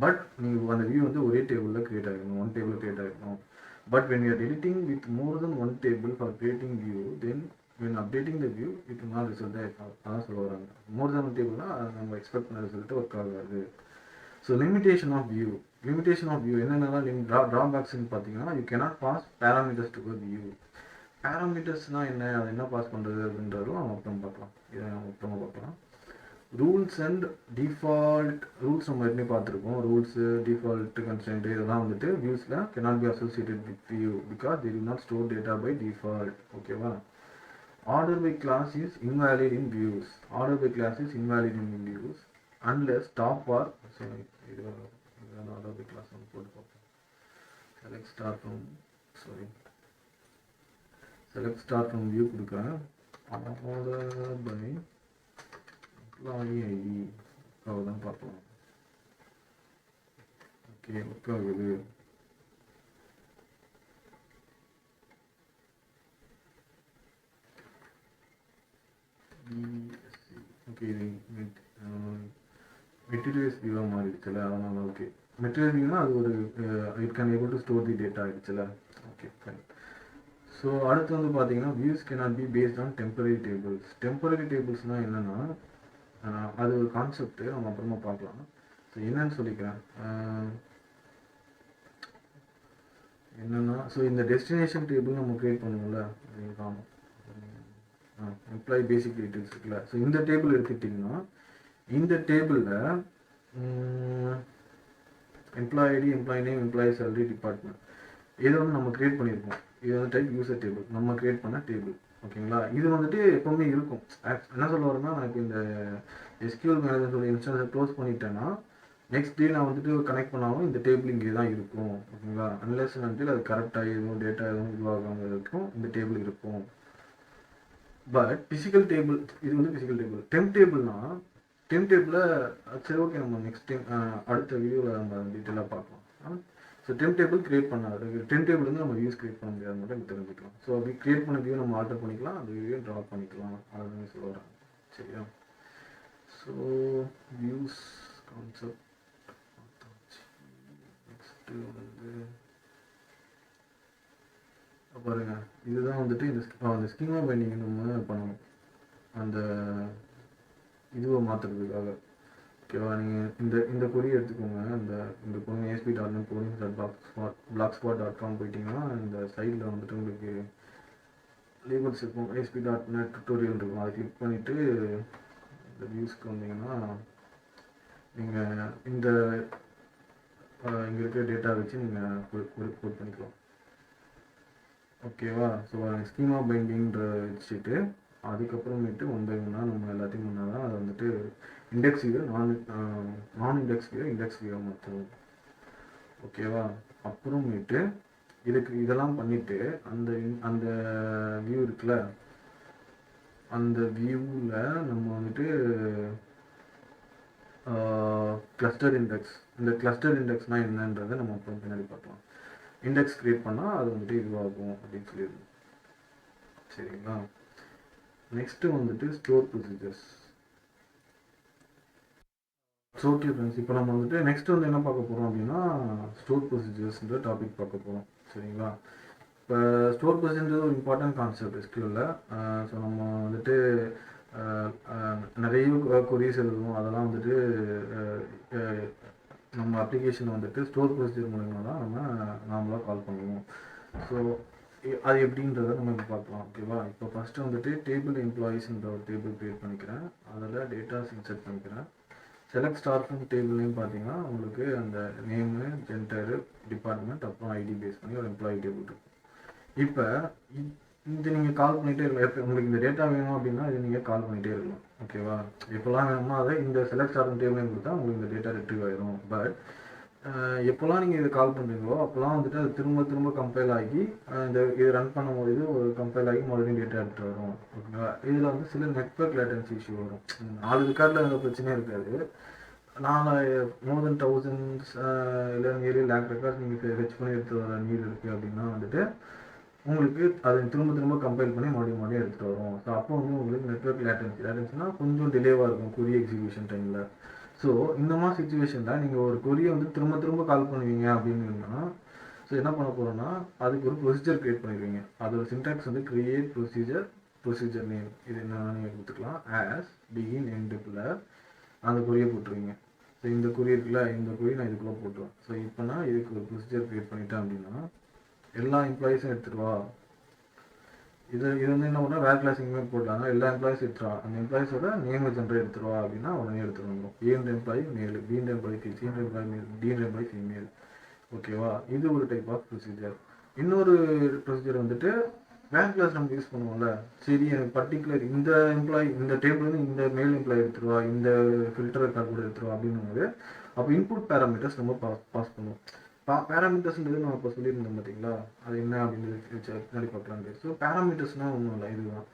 பட் நீங்கள் அந்த வியூ வந்து ஒரே டேபிளில் க்ரியேட் ஆகிருக்கணும், ஒன் டேபிள் க்ரியேட் ஆகிருக்கணும். But when you are editing with more than one table for creating view, then when updating the view it will not result. அதான் சொல்ல வராங்க. மோர் தென் ஒன் டேபிள்னா நம்ம எக்ஸ்பெக்ட் பண்ண ரிசல்ட்டு ஒர்க் ஆகாது. ஸோ லிமிடேஷன் ஆஃப் வியூ என்னென்னலாம் ட்ராபேக்ஸ்ன்னு பார்த்தீங்கன்னா, you cannot pass parameters to view. பேராமீட்டர்ஸ்னால் என்ன, அது என்ன பாஸ் பண்ணுறது அப்படின்றதும் அப்புறம் பார்க்கலாம். இதை அப்புறமா பார்க்கலாம். ரூல்ஸ் அண்ட் டிஃபால்ட் ரூல்ஸ் நம்ம எப்படி பார்த்துருக்கோம். ரூல்ஸு, டிஃபால்ட், கன்ஸ்டன்ட் இதெல்லாம் வந்துட்டு வியூஸில் cannot be associated with view because they do not store data by default. ஓகேவா? Order by class is invalid in views. Unless top or இதுதான் order by class நம்ம போட்டு பார்ப்போம். select start from view கொடுக்குறேன். order by employee ID தான் பார்க்கலாம். Okay, work ஆகுது. Okay, இது மெட்டீரியல்ஸ் வியூவாக மாறிடுச்சுல, அதனால ஓகே. மெட்டீரியல் வியூனா அது ஒரு it can able to store the data ஆகிடுச்சுல. Okay, fine. ஸோ அடுத்து வந்து பார்த்தீங்கன்னா views cannot be based on temporary tables. Temporary டேபிள்ஸ்னால் என்னென்னா, அது ஒரு கான்செப்ட்டு நம்ம அப்புறமா பார்க்கலாம். ஸோ என்னன்னு சொல்லிக்கிறேன். என்னென்னா, ஸோ இந்த டெஸ்டினேஷன் டேபிள் நம்ம க்ரியேட் பண்ணுவோம்ல, காணும் எம்ப்ளாயி பேசிக் டீட்டெயில்ஸ் இருக்குல்ல. ஸோ இந்த டேபிள் எடுத்துக்கிட்டிங்கன்னா, இந்த டேபிளில் employee ID, employee name, employee salary, department இதை வந்து நம்ம க்ரியேட் பண்ணியிருக்கோம். இது வந்து டைப் யூசர் டேபிள், நம்ம க்ரியேட் பண்ண டேபிள். ஓகேங்களா? இது வந்துட்டு எப்போவுமே இருக்கும். என்ன சொல்ல வரேன்னா, நான் இப்போ இந்த SQL மேனேஜர் இன்ஸ்டன்ஸை க்ளோஸ் பண்ணிட்டேன்னா நெக்ஸ்ட் டே நான் வந்துட்டு கனெக்ட் பண்ணாலும் இந்த டேபிள் இங்கே தான் இருக்கும். ஓகேங்களா? அன்லெஸ் வந்துட்டு அது கரெக்டாக எதுவும் டேட்டா எதுவும் இதுவாகாமல் இருக்கும், இந்த டேபிள் இருக்கும். பட் ஃபிசிக்கல் டேபிள், இது வந்து ஃபிசிக்கல் டேபிள். டெம்ப் டேபிளில் சரி, ஓகே, நம்ம நெக்ஸ்ட் டைம் அடுத்த வீடியோவில் நம்ம டீட்டெயிலாக பார்க்கலாம். ஸோ டெம்ப் டேபிள் கிரியேட் பண்ணாது. டெம்ப் டேபிள் வந்து நம்ம வியூஸ் கிரியேட் பண்ண முடியாது, மட்டும் தெரிஞ்சுக்கலாம். ஸோ அப்படி கிரியேட் பண்ண வியூ நம்ம ஆல்டர் பண்ணிக்கலாம், அந்த வியூவை ட்ரா பண்ணிக்கலாம். அதுதான் சொல்ல வராங்க. சரியா? ஸோ வியூஸ் கான்செப்ட் நெக்ஸ்ட்டு வந்து பாருங்க, இதுதான் வந்துட்டு இந்த ஸ்கீமா பைண்டிங் நம்ம பண்ணணும், அந்த இதுவை மாற்றுறதுக்காக. ஓகேவா? நீங்கள் இந்த கொரி எடுத்துக்கோங்க. இந்த பொண்ணு ASP.NET blogspot.com போயிட்டீங்கன்னா இந்த சைடில் வந்துட்டு உங்களுக்கு லேபிள்ஸ் இருக்கும், ASP.NET டுட்டோரியல் இருக்கும். அதை கிளிக் பண்ணிவிட்டு இந்த வியூஸ்க்கு வந்தீங்கன்னா நீங்கள் இந்த இங்கே இருக்கிற டேட்டா வச்சு நீங்கள் கோட் பண்ணிக்கலாம். ஓகேவா? ஸோ ஸ்கீமா பைண்டிங்ன்ற வச்சுட்டு அதுக்கப்புறமேட்டு 1 by 1 நம்ம எல்லாத்தையும் பண்ணால் தான் அதை வந்துட்டு இண்டெக்ஸ் வியூ, நான் இண்டெக்ஸ் வியூ மாற்றணும். ஓகேவா? அப்புறமேட்டு இதெல்லாம் பண்ணிவிட்டு அந்த வியூ இருக்குல்ல, அந்த வியூவில் நம்ம வந்துட்டு கிளஸ்டர் இண்டெக்ஸ், இந்த கிளஸ்டர் இண்டெக்ஸ்னால் என்னன்றதை நம்ம அப்புறம் பின்னாடி பார்க்கலாம். இண்டெக்ஸ் க்ரியேட் பண்ணால் அது வந்துட்டு இதுவாகும் அப்படின்னு சொல்லியிருந்தோம். சரிங்களா? நெக்ஸ்ட்டு வந்துட்டு ஸ்டோர் ப்ரொசீஜர்ஸ். ஓகே ஃப்ரெண்ட்ஸ், இப்போ நம்ம வந்துட்டு நெக்ஸ்ட் வந்து என்ன பார்க்க போகிறோம் அப்படின்னா ஸ்டோர் ப்ரொசீஜர்ஸ்ன்ற டாபிக் பார்க்க போகிறோம். சரிங்களா? இப்போ ஸ்டோர் ப்ரொசீஜர்ன்றது ஒரு இம்பார்ட்டன்ட் கான்செப்ட் எஸ்கியூஎல்ல. ஸோ நம்ம வந்துட்டு நிறைய கொரீஸ் எழுதுவோம். அதெல்லாம் வந்துட்டு நம்ம அப்ளிகேஷன் வந்துட்டு ஸ்டோர் ப்ரொசீஜர் மூலிமா தான் நம்ம நார்மலாக கால் பண்ணுவோம். ஸோ அது எப்படின்றத நம்ம இப்போ பார்க்கலாம். ஓகேவா? இப்போ ஃபஸ்ட்டு வந்துட்டு டேபிள் எம்ப்ளாயீஸ்ன்ற ஒரு டேபிள் க்ரியேட் பண்ணிக்கிறேன். அதில் டேட்டாஸ் இன்சர்ட் பண்ணிக்கிறேன். செலக்ட் ஸ்டார் ஃப்ரம் டேபிள்னு பார்த்தீங்கன்னா உங்களுக்கு அந்த நேமு, ஜெண்டரு, டிபார்ட்மெண்ட், அப்புறம் ஐடி பேஸ் பண்ணி ஒரு எம்ப்ளாயி டேபிள் இருக்கும். இப்போ இது நீங்கள் கால் பண்ணிகிட்டே இருக்கலாம். உங்களுக்கு இந்த டேட்டா வேணும் அப்படின்னா இது நீங்கள் கால் பண்ணிகிட்டே இருக்கலாம். ஓகேவா? எப்போல்லாம் வேணுமோ அதை இந்த செலக்ட் ஸ்டார் ஃப்ரம் டேபிள்னு கொடுத்தா உங்களுக்கு இந்த டேட்டா ரிட்ரீவ் ஆயிரும். பட் எப்போல்லாம் நீங்கள் இதை கால் பண்ணுறீங்களோ அப்போல்லாம் வந்துட்டு அது திரும்ப திரும்ப கம்பைல் ஆகி இந்த இது ரன் பண்ணும்போது இது ஒரு கம்பைல் ஆகி மறுபடியும் டேட்டா எடுத்துகிட்டு வரும். ஓகேவா? இதில் வந்து சில நெட்வொர்க் லேட்டன்சி இஷ்யூ வரும். 4 ரெக்கார்டில் எந்த பிரச்சனையும் இருக்காது. மோர் தென் தௌசண்ட்ஸ் இல்லை நியர்லி லேக் ரெக்கார்ட்ஸ் நீங்கள் ஃபெச் பண்ணி எடுத்து வர நீட் இருக்குது அப்படின்னா வந்துட்டு உங்களுக்கு அதை திரும்ப திரும்ப கம்பைல் பண்ணி மறுபடியும் எடுத்துகிட்டு வரும். ஸோ அப்போ வந்து உங்களுக்கு நெட்வொர்க் லேட்டன்சினா கொஞ்சம் டிலேவாக இருக்கும் கொரி எக்ஸிக்யூஷன் டைமில். ஸோ இந்த மாதிரி சுச்சுவேஷனில் நீங்கள் ஒரு கொரியை வந்து திரும்ப திரும்ப கால் பண்ணுவீங்க அப்படின்னா ஸோ என்ன பண்ண போகிறோன்னா அதுக்கு ஒரு ப்ரொசீஜர் க்ரியேட் பண்ணிடுவீங்க. அதோட சின்டாக்ஸ் வந்து க்ரியேட் ப்ரொசீஜர் நேம். இது என்ன நீங்கள் கொடுத்துக்கலாம். ஆஸ் பிகின் எண்டுக்குள்ளே அந்த கொரியை போட்டுருவீங்க. ஸோ இந்த கொரி இருக்குல்ல, இந்த கொரி நான் இதுக்குள்ளே போட்டுருவேன். ஸோ இப்போ நான் இதுக்கு ஒரு ப்ரொசீஜர் க்ரியேட் பண்ணிட்டேன் அப்படின்னா எல்லா எம்ப்ளாயீஸும் எடுத்துகிட்டு வா. இது வந்து என்ன பண்ணால் வேர் கிளாஸ் இனிமேல் போட்டாங்க. எல்லா எம்ப்ளாயிஸ் எடுத்துருவா. அந்த எம்ப்ளாயிஸோட நேம் ஜென்ரேட் எடுத்துருவா அப்படின்னா உடனே எடுத்துட்டு வந்துடும். ஏன்ற எம்ப்ளாயி மேல், பீன்ற எம்ப்ளாயி ஃபீல், சீன்ற எம்ப்ளாயி மேல், டீன்ற எம்ப்ளாயி ஃபீமேல். ஓகேவா? இது ஒரு டைப் ஆஃப் ப்ரொசீஜர். இன்னொரு ப்ரொசீஜர் வந்துட்டு வேர் கிளாஸ் நம்ம யூஸ் பண்ணுவோம்ல. சரி, எனக்கு பர்டிகுலர் இந்த எம்ப்ளாயி இந்த டேபிள் வந்து இந்த மேல் எம்ப்ளாயி எடுத்துருவா, இந்த ஃபில்டர் ரெக்கார்ட் கூட எடுத்துருவா அப்படின்னும்போது அப்போ இன்புட் பேராமீட்டர்ஸ் நம்ம பாஸ் பண்ணுவோம். பேராமீட்டர்ஸ்ன்றது நம்ம இப்போ சொல்லியிருந்தோம் பார்த்தீங்களா, அது என்ன அப்படின்றது பின்னாடி பார்க்கலான்னு. ஸோ பேராமீட்டர்ஸ்னால் ஒன்றும் இல்லை, இதுதான்.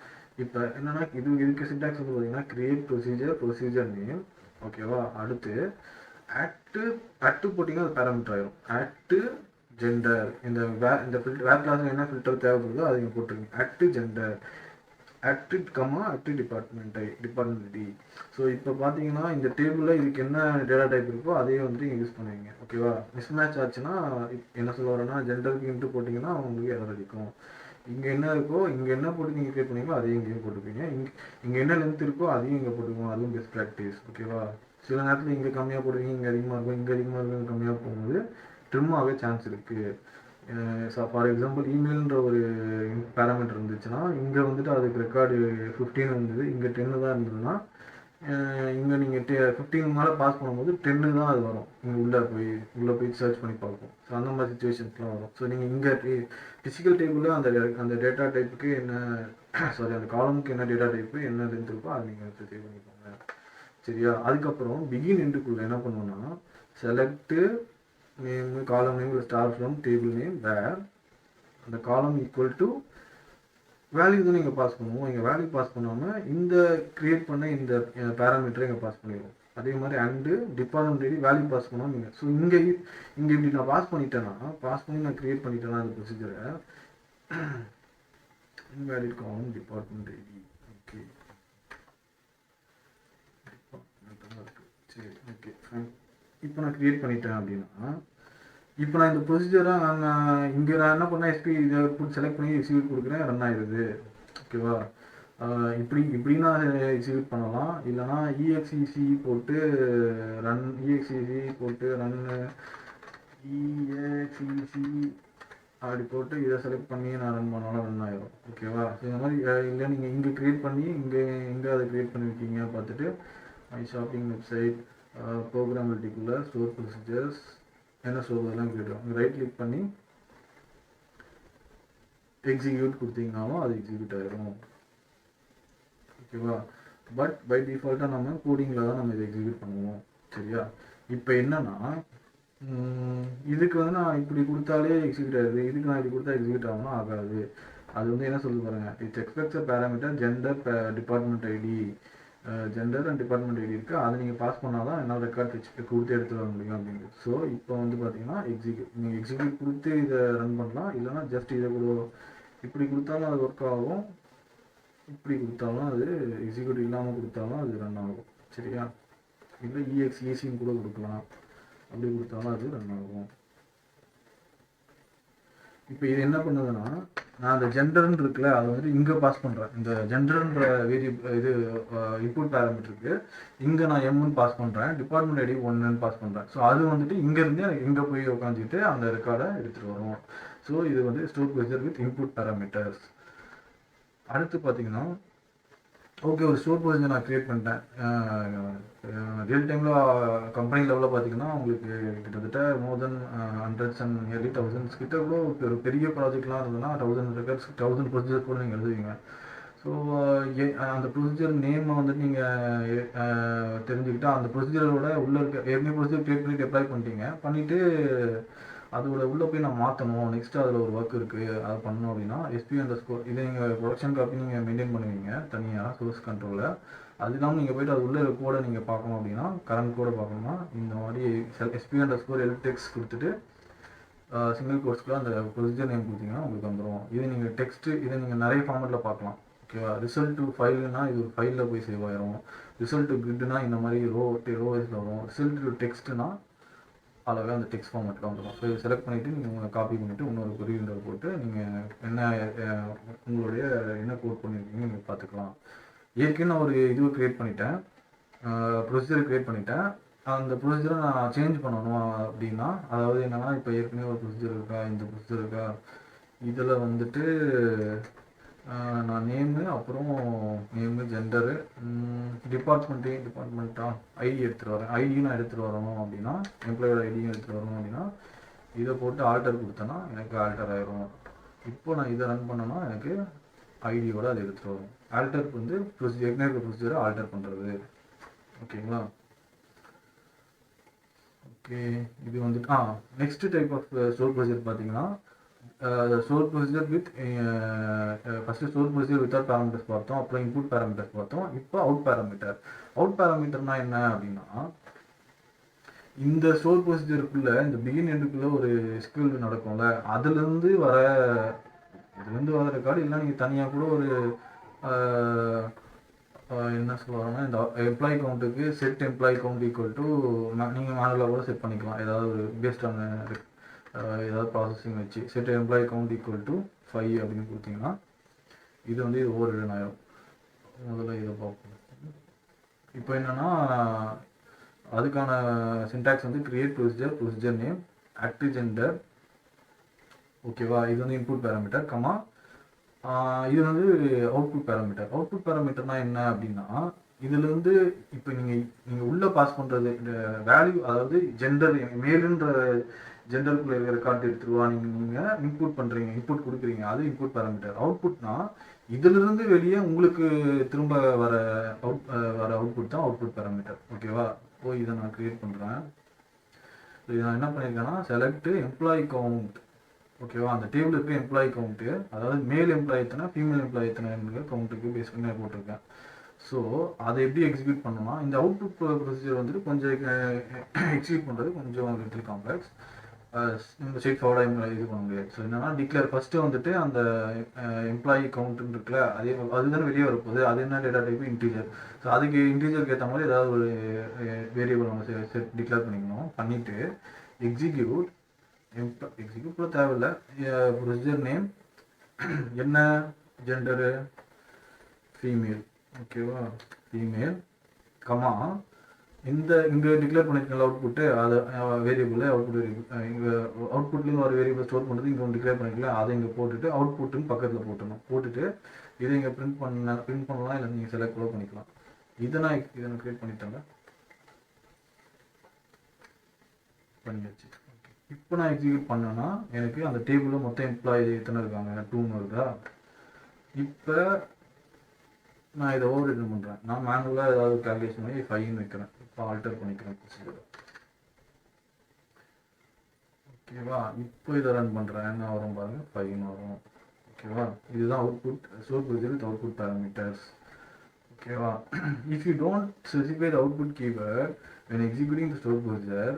இப்போ என்னன்னா இதுக்கு சின்டாக்ஸ் வந்து பார்த்தீங்கன்னா கிரியேட் ப்ரொசீஜர் நேம். ஓகேவா? அடுத்து ஆக்டு போட்டிங்கன்னா அது பேராமீட்டர் ஆயிரும். ஆக்டு ஜெண்டர், இந்த வேர் கிளாஸில் என்ன ஃபில்டர் தேவைப்படுதோ அதை நீங்கள் போட்டுருங்க. Act gender, active department D. So இப்போ பார்த்தீங்கன்னா இந்த டேபிளில் இதுக்கு என்ன டேட்டா டைப் இருக்கோ அதையே வந்துட்டு நீங்கள் யூஸ் பண்ணுவீங்க. ஓகேவா? மிஸ்மேட்ச் ஆச்சுன்னா என்ன சொல்ல வரேன்னா ஜெண்டருக்கு இன்ட்டு போட்டிங்கன்னா உங்களுக்கு எரர் அடிக்கும். இங்கே என்ன இருக்கோ இங்கே என்ன போட்டு நீங்கள் க்ரியேட் பண்ணீங்களோ அதையும் இங்கேயும் போட்டுப்பீங்க. இங்கே என்ன லென்த் இருக்கோ அதையும் இங்கே போட்டுக்கோங்க. அதுவும் பெஸ்ட் ப்ராக்டிஸ். ஓகேவா? சில நேரத்தில் இங்கே கம்மியாக போடுவீங்க, இங்கே அதிகமாக இருக்கும், இங்கே அதிகமாக இருக்கும், இங்கே கம்மியாக போகும்போது ட்ரிம் ஆக சான்ஸ் இருக்குது. ஃபார் எக்ஸாம்பிள் இமெயில்ன்ற ஒரு பேராமீட்டர் இருந்துச்சுன்னா இங்கே வந்துட்டு அதுக்கு ரெக்கார்டு 15 இருந்தது, இங்கே 10 தான் இருந்ததுன்னா இங்கே நீங்கள் 15 மேலே பாஸ் பண்ணும்போது 10 தான் அது வரும். நீங்கள் உள்ளே போய் சர்ச் பண்ணி பார்ப்போம். ஸோ அந்த மாதிரி சுச்சுவேஷன்ஸ்லாம் வரும். ஸோ நீங்கள் இங்கே ஃபிசிக்கல் டேபிளில் அந்த டேட்டா டைப்புக்கு என்ன அந்த காலமுக்கு என்ன டேட்டா டைப்பு என்ன லென்த் இருக்கோ அதை நீங்கள் சேவ் பண்ணிக்கோங்க. சரியா? அதுக்கப்புறம் பிகின் எண்டுக்குள்ளே என்ன பண்ணுவோன்னா select name, column name, star from table name, where அந்த காலம் ஈக்குவல் டு வேல்யூ தான் நீங்கள் பாஸ் பண்ணுவோம். இங்கே வேல்யூ பாஸ் பண்ணாமல் இந்த க்ரியேட் பண்ண இந்த பேராமீட்டரை இங்கே பாஸ் பண்ணிடுவோம். அதே மாதிரி and department ID value pass பண்ணாமல் நீங்கள் ஸோ இங்கே இப்படி நான் பாஸ் பண்ணி நான் க்ரியேட் பண்ணிட்டேன்னா அந்த ப்ரொசீஜரை இன்வேலிட் காலம் டிபார்ட்மெண்ட் ஐடி. ஓகே, சரி, ஓகே ஃபைன். இப்போ நான் க்ரியேட் பண்ணிட்டேன் அப்படின்னா இப்போ நான் இந்த ப்ரொசீஜராக இங்கே நான் என்ன பண்ணேன், எஸ்பி இதை செலக்ட் பண்ணி எக்ஸிக்யூட் கொடுக்குறேன், ரன் ஆயிடுது. ஓகேவா? இப்படி நான் எக்ஸிக்யூட் பண்ணலாம். இல்லைனா இஎக்ஸிசி போட்டு ரன்னு இஎக்ஸிசி அப்படி போட்டு இதை செலக்ட் பண்ணி நான் ரன் பண்ணாலும் ரன் ஆயிடும். ஓகேவா? இந்த மாதிரி இல்லை நீங்கள் இங்கே க்ரியேட் பண்ணி இங்கே அதை க்ரியேட் பண்ணியிருக்கீங்க பார்த்துட்டு மை ஷாப்பிங் வெப்சைட் ப்ரோக்ராமபிலிட்டிக்குள்ளே ஸ்டோர் ப்ரொசீஜர்ஸ் என்ன சொல்றதெல்லாம் கேட்டோம். ரைட் கிளிக் பண்ணி எக்ஸிக்யூட் கொடுத்தீங்கனாலும் அது எக்ஸிக்யூட் ஆயிடும். ஓகேவா? பட் பை டிஃபால்ட்டாக நம்ம கோடிங்கில் தான் நம்ம இதை எக்ஸிக்யூட் பண்ணுவோம். சரியா? இப்போ என்னன்னா இதுக்கு வந்து நான் இப்படி கொடுத்தாலே எக்ஸிக்யூட் ஆகுது, இதுக்கு நான் இப்படி கொடுத்தா எக்ஸிக்யூட் ஆகணும் ஆகாது. அது வந்து என்ன சொல்லுது பாருங்க, it's expects a parameter gender department ID, gender and department ID இருக்குது, அதை நீங்கள் பாஸ் பண்ணால் தான் என்னால் ரெக்கார்ட் கொடுத்து எடுத்துகிட்டு வர முடியும் அப்படிங்கிறது. ஸோ இப்போ வந்து பார்த்தீங்கன்னா நீங்கள் எக்ஸிக்யூட் கொடுத்து இதை ரன் பண்ணலாம், இல்லைனா ஜஸ்ட் இதை கூட இப்படி கொடுத்தாலும் அது ஒர்க் ஆகும், இப்படி கொடுத்தாலும் அது எக்ஸிக்யூட் இல்லாமல் கொடுத்தாலும் அது ரன் ஆகும். சரியா? இல்லை EXECன்னு கூட கொடுக்கலாம், அப்படி கொடுத்தாலும் அது ரன் ஆகும். இப்போ இது என்ன பண்ணுதுன்னா, நான் அந்த ஜெண்டர்ன்னு இருக்குல்ல அதை வந்துட்டு இங்கே பாஸ் பண்ணுறேன். இந்த ஜெண்டர்ன்ற இது இன்புட் பேராமீட்டருக்கு இங்கே நான் எம்னு பாஸ் பண்ணுறேன், டிபார்ட்மெண்ட் ஐடி 1ன்னு பாஸ் பண்ணுறேன். ஸோ அது வந்துட்டு இங்கேருந்து இங்கே போய் உட்காந்துட்டு அந்த ரெக்கார்டை எடுத்துகிட்டு வரும். ஸோ இது வந்து store procedure with input parameters. அடுத்து பார்த்தீங்கன்னா, ஓகே, ஒரு ஸ்டோர் ப்ரொசீஜர் நான் க்ரியேட் பண்ணிட்டேன். ரியல் டைமில் கம்பெனி லெவலில் பார்த்தீங்கன்னா உங்களுக்கு கிட்டத்தட்ட மோர் தென் ஹண்ட்ரட்ஸ் அண்ட் நியர்லி தௌசண்ட்ஸ் கிட்ட கூட ஒரு பெரிய ப்ராஜெக்ட்லாம் இருந்ததுன்னா 1000 ரெக்கார்ட்ஸ் 1000 ப்ரொசீஜர் கூட நீங்கள் எழுதுவீங்க. ஸோ அந்த ப்ரொசீஜர் நேமை வந்துட்டு நீங்கள் தெரிஞ்சுக்கிட்டால் அந்த ப்ரொசீஜரோட உள்ளே இருக்க ஏற்கனவே ப்ரொசீஜர் க்ரியேட் பண்ணி டெப்ளாய் பண்ணிவிட்டு அதோட உள்ளே போய் நான் மாற்றணும், நெக்ஸ்ட்டு அதில் ஒரு ஒர்க் இருக்குது, அதை பண்ணணும் அப்படின்னா SP_, இதை நீங்கள் ப்ரொடக்ஷன் காப்பி நீங்கள் மெயின்டைன் பண்ணுவீங்க தனியாக சோர்ஸ் கண்ட்ரோலில். அது இல்லாமல் நீங்கள் போய்ட்டு அது உள்ளே கோடை நீங்கள் பார்க்கணும் அப்படின்னா, கரண்ட் கோடை பார்க்கணும்னா இந்த மாதிரி SP_LText கொடுத்துட்டு சிங்கிள் கோர்ஸ்க்குள்ள அந்த ப்ரொசீஜர் நேம் கொடுத்தீங்கன்னா உங்களுக்கு வந்துடும். இது நீங்கள் டெக்ஸ்ட்டு இதை நீங்கள் நிறைய ஃபார்மெட்டில் பார்க்கலாம். ஓகேவா? ரிசல்ட் டு ஃபைல்னா இது ஒரு ஃபைலில் போய் சேவ் ஆயிரும். ரிசல்ட் டு கிரிட்னா இந்த மாதிரி ரோவைஸில் வரும். ரிசல்ட் டு டெக்ஸ்ட்னா அழகாக அந்த டெக்ஸ்ட் ஃபார்மெட்டில் வந்துடும். ஸோ இதை செலக்ட் பண்ணிவிட்டு நீங்கள் காப்பி பண்ணிவிட்டு இன்னொரு கொரியர் போட்டு நீங்கள் என்ன உங்களுடைய என்ன கோட் பண்ணியிருக்கீங்க நீங்கள் பார்த்துக்கலாம். ஏற்கனவே நான் ஒரு இதுவை க்ரியேட் பண்ணிட்டேன், ப்ரொசீஜர் க்ரியேட் பண்ணிட்டேன். அந்த ப்ரொசீஜரை நான் சேஞ்ச் பண்ணணும் அப்படின்னா, அதாவது என்னென்னா இப்போ ஏற்கனவே ஒரு ப்ரொசீஜர் இருக்கா, இந்த ப்ரொசீஜர் இருக்கா, இதில் வந்துட்டு நான் நேமு, அப்புறம் நேமு, ஜெண்டரு, டிபார்ட்மெண்ட்டா ஐடி எடுத்துகிட்டு வரேன். ஐடியும் நான் எடுத்துகிட்டு வரணும் அப்படின்னா, எம்ப்ளாயோட ஐடியும் எடுத்துகிட்டு வரணும் அப்படின்னா இதை போட்டு ஆல்டர் கொடுத்தேன்னா எனக்கு ஆல்டர் ஆயிரும். இப்போ நான் இதை ரன் பண்ணேன்னா எனக்கு ஐடியோட அதை எடுத்துகிட்டு வரும். ஆல்டருக்கு வந்து ஏற்கனவே ப்ரொசீஜரை ஆல்டர் பண்ணுறது. ஓகேங்களா? ஓகே, இது வந்துட்டு next type of store procedure பார்த்தீங்கன்னா, store procedure with first store procedure without parameters பார்த்தோம், அப்புறம் இன்புட் பேராமீட்டர்ஸ் பார்த்தோம். இப்போ அவுட் பேராமீட்டர். அவுட் பேராமீட்டர்னா என்ன அப்படின்னா, இந்த ஸ்டோர் ப்ரொசீஜருக்குள்ள இந்த பிகின் எண்டுக்குள்ள ஒரு SQL நடக்கும்ல, இதுலேருந்து வர ரெக்கார்டு, இல்லை நீங்கள் தனியாக கூட ஒரு என்ன சொல்லுவாங்கன்னா, இந்த எம்ப்ளாயி கவுண்ட்டுக்கு set employee count equal to நீங்கள் மேனுவலாக கூட செட் பண்ணிக்கலாம். ஏதாவது ஒரு பேஸ்டான ஏதாவது ப்ராசஸிங் வச்சு set employee count equal to 5 அப்படின்னு கொடுத்தீங்கன்னா இது வந்து இது ஓவர் ஆயிரும். முதல்ல இதை பார்ப்போம். இப்போ என்னென்னா, அதுக்கான சின்டாக்ஸ் வந்து create procedure, procedure name, active gender. ஓகேவா? இது வந்து இன்புட் பேராமீட்டர், கமா இது வந்து அவுட்புட் பேராமீட்டர். அவுட்புட் பேராமீட்டர்னா என்ன அப்படின்னா, இதுலேருந்து இப்போ நீங்கள் உள்ளே பாஸ் பண்ணுறது வேல்யூ, அதாவது ஜெண்டர் மேலுன்ற ஜெண்டருக்குள்ள இருக்கிற ரெக்கார்ட் எடுத்துருவா நீங்கள் இன்புட் பண்ணுறீங்க, இன்புட் கொடுக்குறீங்க, அது இன்புட் பேராமீட்டர். அவுட்புட்னா இதிலிருந்து வெளியே உங்களுக்கு திரும்ப வர அவுட்புட் தான் அவுட்புட் பேராமீட்டர். ஓகேவா? இதை நான் கிரியேட் பண்ணுறேன். இதை நான் என்ன பண்ணியிருக்கேன்னா, செலக்ட் எம்ப்ளாயி கவுண்ட். ஓகேவா? அந்த டேபிள் இருக்க எம்ப்ளாயி கவுண்ட்டு, அதாவது மேல் எம்ப்ளாயி எத்தனை, ஃபீமேல் எம்ப்ளாயி எத்தனை கவுண்ட்டுக்கு பேஸ் பண்ணி போட்டிருக்கேன். ஸோ அதை எப்படி எக்ஸிக்யூட் பண்ணணும்னா, இந்த அவுட்புட் ப்ரொசீஜர் வந்துட்டு கொஞ்சம் எக்ஸிக்யூட் பண்ணுறது கொஞ்சம் லிட்டில் காம்ப்ளெக்ஸ். நம்ம ஸ்ட்ரெயிட் ஃபார்வர்டாக இது பண்ண முடியாது. ஸோ என்னன்னா, டிக்ளேர் ஃபஸ்ட்டு வந்துட்டு அந்த எம்ப்ளாயி கவுண்ட்டுன்னு இருக்குல்ல, அதுதானே வெளியே வரப்போகுது. அது என்ன டேட்டா டைப்பு? இன்டீஜர். ஸோ அதுக்கு இன்டீஜருக்கு ஏற்ற மாதிரி ஏதாவது ஒரு வேரியபிள் நம்ம செட் டிக்ளேர் பண்ணிக்கணும். பண்ணிவிட்டு எக்ஸிக்யூட் கூட தேவையில்லை, ப்ரொசீஜர் நேம் என்ன, ஜெண்டரு ஃபீமேல். ஓகேவா? ஃபீமேல், கமா இங்கே டிக்ளேர் பண்ணியிருக்கல அவுட்புட்டு, அதை வேரியபிள் இங்கே அவுட்புட்லேருந்து ஒரு வேரியபிள் ஸ்டோர் பண்ணுறது இங்கே ஒன்று டிக்ளேர் பண்ணிக்கல, அதை இங்கே போட்டுட்டு அவுட்புட்டுன்னு பக்கத்தில் போட்டுட்டு இதை இங்கே பிரிண்ட் பண்ணலாம், இல்லை நீங்கள் செலக்ட் கூட பண்ணிக்கலாம். இதை நான் கிரியேட் பண்ணிட்டேங்க, பண்ணியாச்சு. இப்போ நான் எக்ஸிக்யூட் பண்ணேன்னா எனக்கு அந்த டேபிளில் மொத்தம் எம்ப்ளாயி எத்தனை இருக்காங்க, 2 இருக்கா. இப்போ நான் இதை ஓவர் ரிட்டன் பண்ணுறேன். நான் மேனுவலாக ஏதாவது கால்குலேஷன் பண்ணி 5ன்னு வைக்கிறேன். இப்போ ஆல்டர் பண்ணிக்கிறேன் ப்ரொசீஜர். ஓகேவா? இப்போ இதை ரன் பண்ணுறேன், என்ன வரும் பாருங்கள், 5ன்னு வரும். ஓகேவா? இதுதான் output store procedure with output parameters. ஓகேவா? If you don't specify the output keyword when executing the store procedure,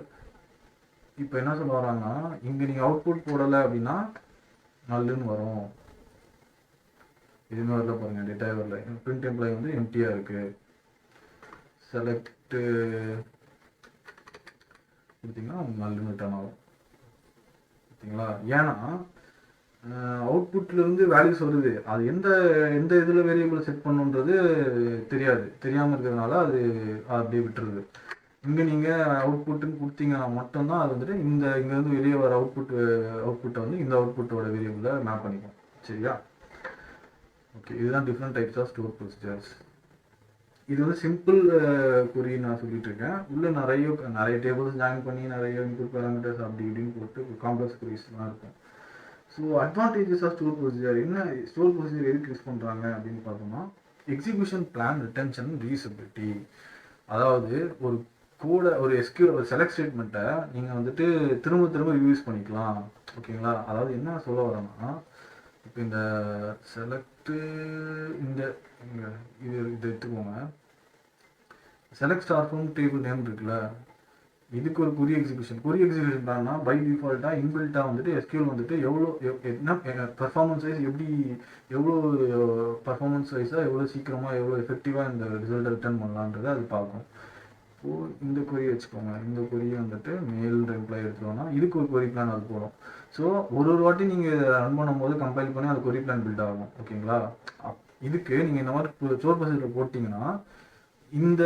இப்போ என்ன சொல்ல வராங்கன்னா, இங்கே நீங்கள் அவுட்புட் போடலை அப்படின்னா நல்லுன்னு வரும். இதுவுமே வரல பாருங்கள், டேட்டா வரல. பிரிண்ட் எம்ப்ளாய் வந்து எம்டியாக இருக்குது. செலக்ட் கொடுத்தீங்கன்னா நல்லுன்னு ரிட்டர்ன் ஆகும். பார்த்தீங்களா? ஏன்னா அவுட்புட்லேருந்து வேல்யூஸ் வருது, அது எந்த எந்த இதில் வேரியபிள் செட் பண்ணுன்றது தெரியாது. தெரியாமல் இருக்கிறதுனால அது அப்படியே விட்டுருது. இங்கே நீங்கள் அவுட்புட்டுன்னு கொடுத்தீங்கன்னா மட்டும்தான் அது வந்துட்டு இங்கேருந்து வெளியே வர அவுட்புட்டை வந்து இந்த அவுட்புட்டோட வேரியபிளில் மேப் பண்ணிக்கும். சரியா? ஓகே, இதுதான் different types of store procedures. இது வந்து சிம்பிள் குறி நான் சொல்லிட்டு இருக்கேன். உள்ள நிறைய டேபிள்ஸ் ஜாயின் பண்ணி நிறைய இன்புட் பேராமீட்டர்ஸ் அப்படி இப்படின்னு போட்டு காம்ப்ளெக்ஸ் குறிஸ்லாம் இருக்கும். So advantages of store procedure என்ன? ஸ்டோர் ப்ரொசீஜர் எதுக்கு யூஸ் பண்ணுறாங்க அப்படின்னு பார்த்தோம்னா, எக்ஸிக்யூஷன் பிளான், ரிட்டென்ஷன், ரீயூசபிலிட்டி. அதாவது ஒரு எஸ்கியூஎல் ஒரு செலக்ட் ஸ்டேட்மெண்ட்டை நீங்கள் வந்துட்டு திரும்ப திரும்ப யூஸ் பண்ணிக்கலாம். ஓகேங்களா? அதாவது என்ன சொல்ல வரேன்னா, இப்போ இந்த செலக்ட்டு இது எடுத்துக்கோங்க. Select star from table name இருக்குல்ல, இதுக்கு ஒரு கொரி எக்ஸிக்யூஷன் பிளான்னா பை டிஃபால்ட்டாக இன்பில்ட்டாக வந்துட்டு எஸ்கியூஎல் வந்துட்டு என்ன பர்ஃபார்மன்ஸ் வைஸ் எவ்வளோ பர்ஃபார்மன்ஸ் வைஸாக எவ்வளோ சீக்கிரமாக எவ்வளோ எஃபெக்டிவாக இந்த ரிசல்ட்டை ரிட்டர்ன் பண்ணலான்றதை அது பார்க்கும். இப்போது இந்த கொரியை வச்சுக்கோங்க. இந்த கொரியை வந்துட்டு மெயில் எம்ப்ளாய் எடுத்துட்டோம்னா இதுக்கு ஒரு கொரி பிளான் அது போடும். ஸோ ஒரு வாட்டி நீங்கள் ரன் பண்ணும்போது கம்பைல் பண்ணி அது கொரி பிளான் பில்ட் ஆகும். ஓகேங்களா? இதுக்கு நீங்கள் இந்த மாதிரி ஸ்டோர் ப்ரொசீஜர் போட்டிங்கன்னா இந்த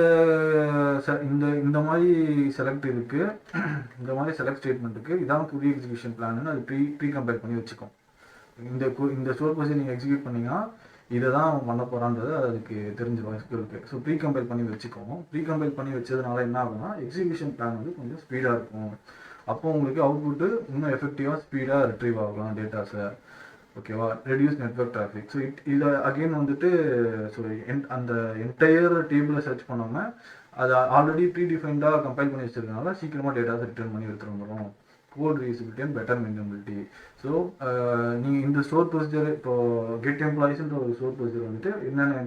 இந்த மாதிரி செலக்ட் இருக்கு, இந்த மாதிரி செலக்ட் ஸ்டேட்மெண்ட்டுக்கு இதான் கொரி எக்ஸிக்யூஷன் பிளான்னு அது ப்ரீ கம்பைல் பண்ணி வச்சுக்கோம். இந்த ஸ்டோர் ப்ரொசீஜர் நீங்கள் எக்ஸிக்யூட் பண்ணிங்கன்னா இதை தான் அவன் பண்ண போகிறான்றது அதுக்கு தெரிஞ்சிடும் எஸ்கியூஎல்க்கு. ஸோ ப்ரீ கம்பைல் பண்ணி வச்சுக்கோம். ப்ரீ கம்பைல் பண்ணி வச்சதுனால என்ன ஆகும்னா எக்ஸிக்யூஷன் பிளான் வந்து கொஞ்சம் ஸ்பீடாக இருக்கும். அப்போ உங்களுக்கு அவுட்புட்டு இன்னும் எஃபெக்டிவாக ஸ்பீடாக ரிட்ரீவ் ஆகலாம் டேட்டாஸை. ஓகேவா? Reduce network traffic. ஸோ இதை அகெயின் வந்துட்டு ஸோ அந்த என்டையர் டேபிளை சர்ச் பண்ணாமல் அதை ஆல்ரெடி ப்ரீ டிஃபைன்டாக கம்பைல் பண்ணி வச்சிருக்கனால சீக்கிரமாக டேட்டாஸ் ரிட்டர்ன் பண்ணி எடுத்துகிட்டு வந்துடும். Code reusability and better maintainability. So நீங்கள் இந்த ஸ்டோர் ப்ரொசீஜர் இப்போது கெட் எம்ப்ளாயிஸ்ன்ற ஒரு ஸ்டோர் ப்ரொசீஜர் வந்துட்டு என்னென்ன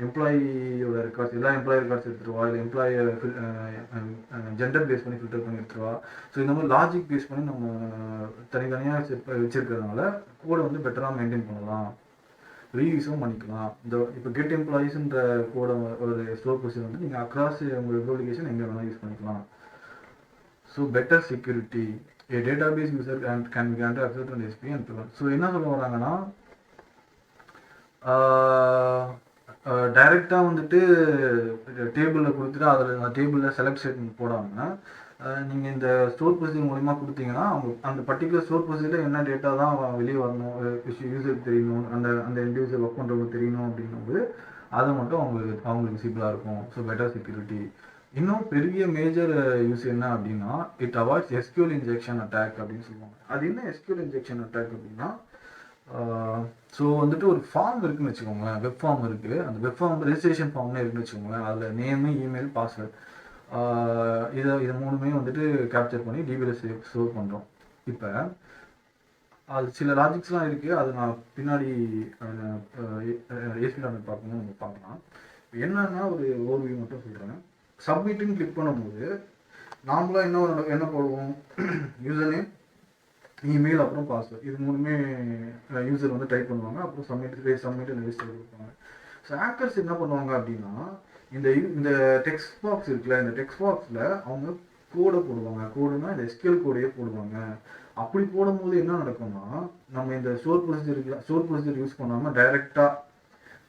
எம்ப்ளாயியோட ரெக்கார்ட்ஸ் எல்லா எம்ப்ளாயி ரெக்கார்ட்ஸ் எடுத்துருவா, இல்லை எம்ப்ளாயை ஜெண்டர் பேஸ் பண்ணி ஃபில்டர் பண்ணி எடுத்துருவா. ஸோ இந்த மாதிரி லாஜிக் பேஸ் பண்ணி நம்ம தனித்தனியாக வச்சிருக்கிறதுனால கோடை வந்து பெட்டராக மெயின்டைன் பண்ணலாம், ரீயூஸும் பண்ணிக்கலாம். இப்போ கெட் எம்ப்ளாயிஸ்ன்ற கோடை ஒரு ஸ்டோர் ப்ரொசீஜர் வந்து நீங்கள் அக்ராஸ் உங்கள் அப்ளிகேஷன் எங்கே வேணால் யூஸ் பண்ணிக்கலாம். So better security, a database user can be granted access to SP and prevent. So என்ன சொல்ல வராங்கன்னா, டைரெக்டாக வந்துட்டு டேபிளில் கொடுத்துட்டு அதில் அந்த டேபிளில் செலக்ட் ஸ்டேட்மெண்ட் போடாமல் நீங்கள் இந்த ஸ்டோர் ப்ரொசீஜர் மூலிமா கொடுத்தீங்கன்னா அந்த பர்டிகுலர் ஸ்டோர் ப்ரொசீஜரில் என்ன டேட்டா தான் வெளியே வரணும், யூசருக்கு தெரியணும், அந்த இண்டிவிஜுவல் ஒர்க் பண்ணுறவங்களுக்கு தெரியணும் அப்படின்னும்போது அதை மட்டும் அவங்களுக்கு விசிபிளாக இருக்கும். So better security. இன்னும் பெரிய மேஜர் யூஸ் என்ன அப்படின்னா, it avoids SQL injection attack அப்படின்னு சொல்லுவாங்க. அது என்ன எஸ்கியூஎல் இன்ஜெக்ஷன் அட்டாக் அப்படின்னா, ஸோ வந்துட்டு ஒரு ஃபார்ம் இருக்குன்னு வச்சுக்கோங்களேன், வெப் ஃபார்ம் இருக்குது. அந்த வெப் ஃபார்ம் ரெஜிஸ்ட்ரேஷன் ஃபார்ம்னே இருக்குன்னு வச்சுக்கோங்களேன். அதில் நேமு, இமெயில், பாஸ்வேர்ட் இதை மூணுமே வந்துட்டு கேப்சர் பண்ணி டிபியில் ஸ்டோர் பண்ணுறோம். இப்போ அது சில லாஜிக்ஸ்லாம் இருக்குது, அது நான் பின்னாடி ஏஸ்பிடாமில் பார்க்கணும்னு நம்ம பார்க்கலாம். என்னன்னா ஒரு ஓவர்வியூ மட்டும் சொல்கிறேன். சப்மிட்டுன்னு கிளிக் பண்ணும்போது நார்மலாக என்ன போடுவோம், யூசர் நேம், இமெயில், அப்புறம் பாஸ்வேர்ட், இது மூணுமே யூசர் வந்து டைப் பண்ணுவாங்க. அப்புறம் சப்மிட் ரெஜிஸ்டர் கொடுப்பாங்க. ஸோ ஹேக்கர்ஸ் என்ன பண்ணுவாங்க அப்படின்னா, இந்த டெக்ஸ்ட் பாக்ஸ் இருக்குல்ல, இந்த டெக்ஸ்ட் பாக்ஸில் அவங்க கோடை போடுவாங்க. கோடுனா இந்த எஸ்கியூஎல் கோடையே போடுவாங்க. அப்படி போடும்போது என்ன நடக்கும்னா, நம்ம இந்த ஸ்டோர் ப்ரொசீஜர் யூஸ் பண்ணாமல் டைரெக்டாக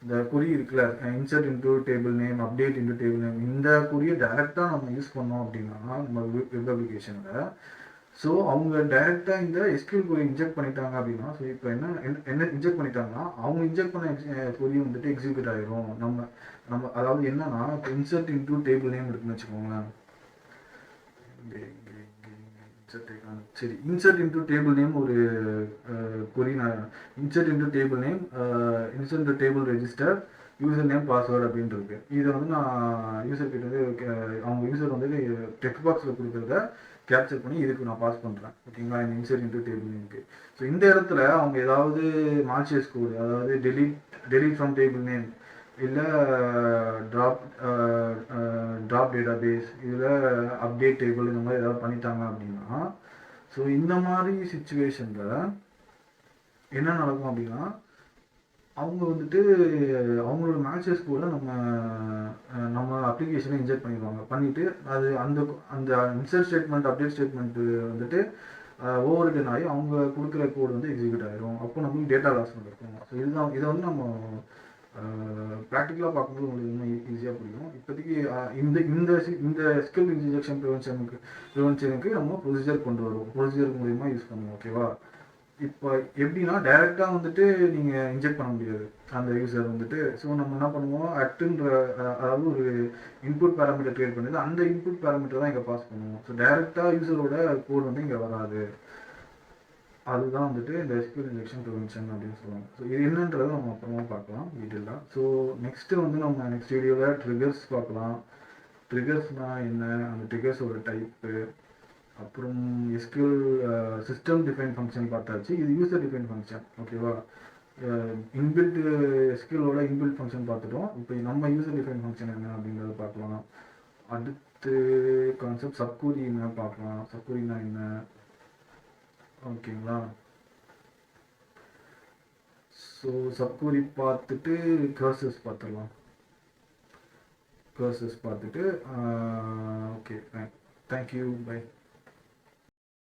இந்த குறி இருக்குல்ல, insert into table name, update into table name, இந்த குறியை டைரெக்டாக நம்ம யூஸ் பண்ணோம் அப்படின்னா நம்ம வெப் அப்ளிகேஷனில், ஸோ அவங்க டைரெக்டாக இந்த எஸ்கியூஎல் குறி இன்ஜெக்ட் பண்ணிட்டாங்க அப்படின்னா, ஸோ இப்போ என்ன இன்ஜெக்ட் பண்ணிட்டாங்கன்னா அவங்க இன்ஜெக்ட் பண்ண குறியை வந்துட்டு எக்ஸிக்யூட் ஆகிரும். நம்ம அதாவது என்னன்னா, இப்போ இன்சர்ட் இன்டு டேபிள் நேம் இருக்குன்னு வச்சுக்கோங்களேன். சரி, இன்சர்ட் இன்டு டேபிள் நேம் ஒரு query, insert into table name, insert into table register, user name, password அப்படின்ட்டு இருக்கு. இதை வந்து நான் யூசர் கிட்ட வந்து அவங்க யூசர் வந்து டெக்ஸ்ட் பாக்ஸில் கொடுக்குறத கேப்சர் பண்ணி இதுக்கு நான் பாஸ் பண்ணுறேன். ஓகேங்களா, இந்த இன்சர்ட் இன்டூ டேபிள் நேமுக்கு. ஸோ இந்த இடத்துல அவங்க ஏதாவது மால்சியஸ் கோடு, அதாவது டெலீட் ஃப்ரம் டேபிள் நேம், இல்லை ட்ராப் டேட்டா பேஸ், இதில் அப்டேட் டேபிள், இந்த மாதிரி ஏதாவது பண்ணிட்டாங்க அப்படின்னா, ஸோ இந்த மாதிரி சுச்சுவேஷனில் என்ன நடக்கும் அப்படின்னா, அவங்க வந்துட்டு அவங்களோட மேட்சஸ் கூட நம்ம அப்ளிகேஷனை இன்ஜெக்ட் பண்ணிடுவாங்க. பண்ணிவிட்டு அது அந்த அந்த இன்சர்ட் ஸ்டேட்மெண்ட் அப்டேட் ஸ்டேட்மெண்ட்டு வந்துட்டு ஓவர் ரிட்டன் ஆகி அவங்க கொடுக்குற கோடு வந்து எக்ஸிக்யூட் ஆகிரும். அப்போ நமக்கு டேட்டா லாஸ் நடக்கும். ஸோ இதுதான், இதை வந்து நம்ம ப்ராக்டிக்கலாக பார்க்கும்போது உங்களுக்கு இன்னும் ஈஸியாக புரியும். இப்போதைக்கு இந்த இந்த இந்த ஸ்கில் இன்ஜெக்ஷன் ப்ரிவென்ஷனுக்கு நம்ம ப்ரொசீஜர் கொண்டு வருவோம். ப்ரொசீஜர் மூலிமா யூஸ் பண்ணுவோம். ஓகேவா? இப்போ எப்படின்னா டைரெக்டாக வந்துட்டு நீங்கள் இன்ஜெக்ட் பண்ண முடியாது அந்த யூசர் வந்துட்டு. ஸோ நம்ம என்ன பண்ணுவோம், அட்டுன்ற அதாவது ஒரு இன்புட் பேராமீட்டர் க்ரியேட் பண்ணுது. அந்த இன்புட் பேராமீட்டர் தான் இங்கே பாஸ் பண்ணுவோம். ஸோ டைரெக்டாக யூசரோட கோட் வந்து இங்கே வராது. அதுதான் வந்துட்டு இந்த எஸ்கியூஎல் இன்ஜெக்ஷன் ப்ரிவென்ஷன் அப்படின்னு சொல்லுவாங்க. ஸோ இது என்னன்றதை நம்ம அப்புறமா பார்க்கலாம் டீட்டெயிலாக. ஸோ நெக்ஸ்ட்டு வந்து நம்ம நெக்ஸ்ட் வீடியோவில் ட்ரிகர்ஸ் பார்க்கலாம். ட்ரிகர்ஸ்னால் என்ன, அந்த ட்ரிகர்ஸோட டைப்பு, அப்புறம் எஸ்கியூஎல் சிஸ்டம் டிஃபைன் ஃபங்க்ஷன் பார்த்தாச்சு. இது யூசர் டிஃபைன் ஃபங்க்ஷன். ஓகேவா? இன்பில்ட் எஸ்கியூஎலோட இன்பில்ட் ஃபங்க்ஷன் பார்த்துட்டோம். இப்போ நம்ம யூசர் டிஃபைன் ஃபங்க்ஷன் என்ன அப்படின்றத பார்க்கலாம். அடுத்து கான்செப்ட் சப்கூரி என்ன பார்க்கலாம். சப்கூரினா என்ன, ஓகேங்களா? ஸோ சப்கூரி பார்த்துட்டு கர்சஸ் பார்த்துடலாம். கர்சஸ் பார்த்துட்டு ஓகே, தேங்க்யூ, பை.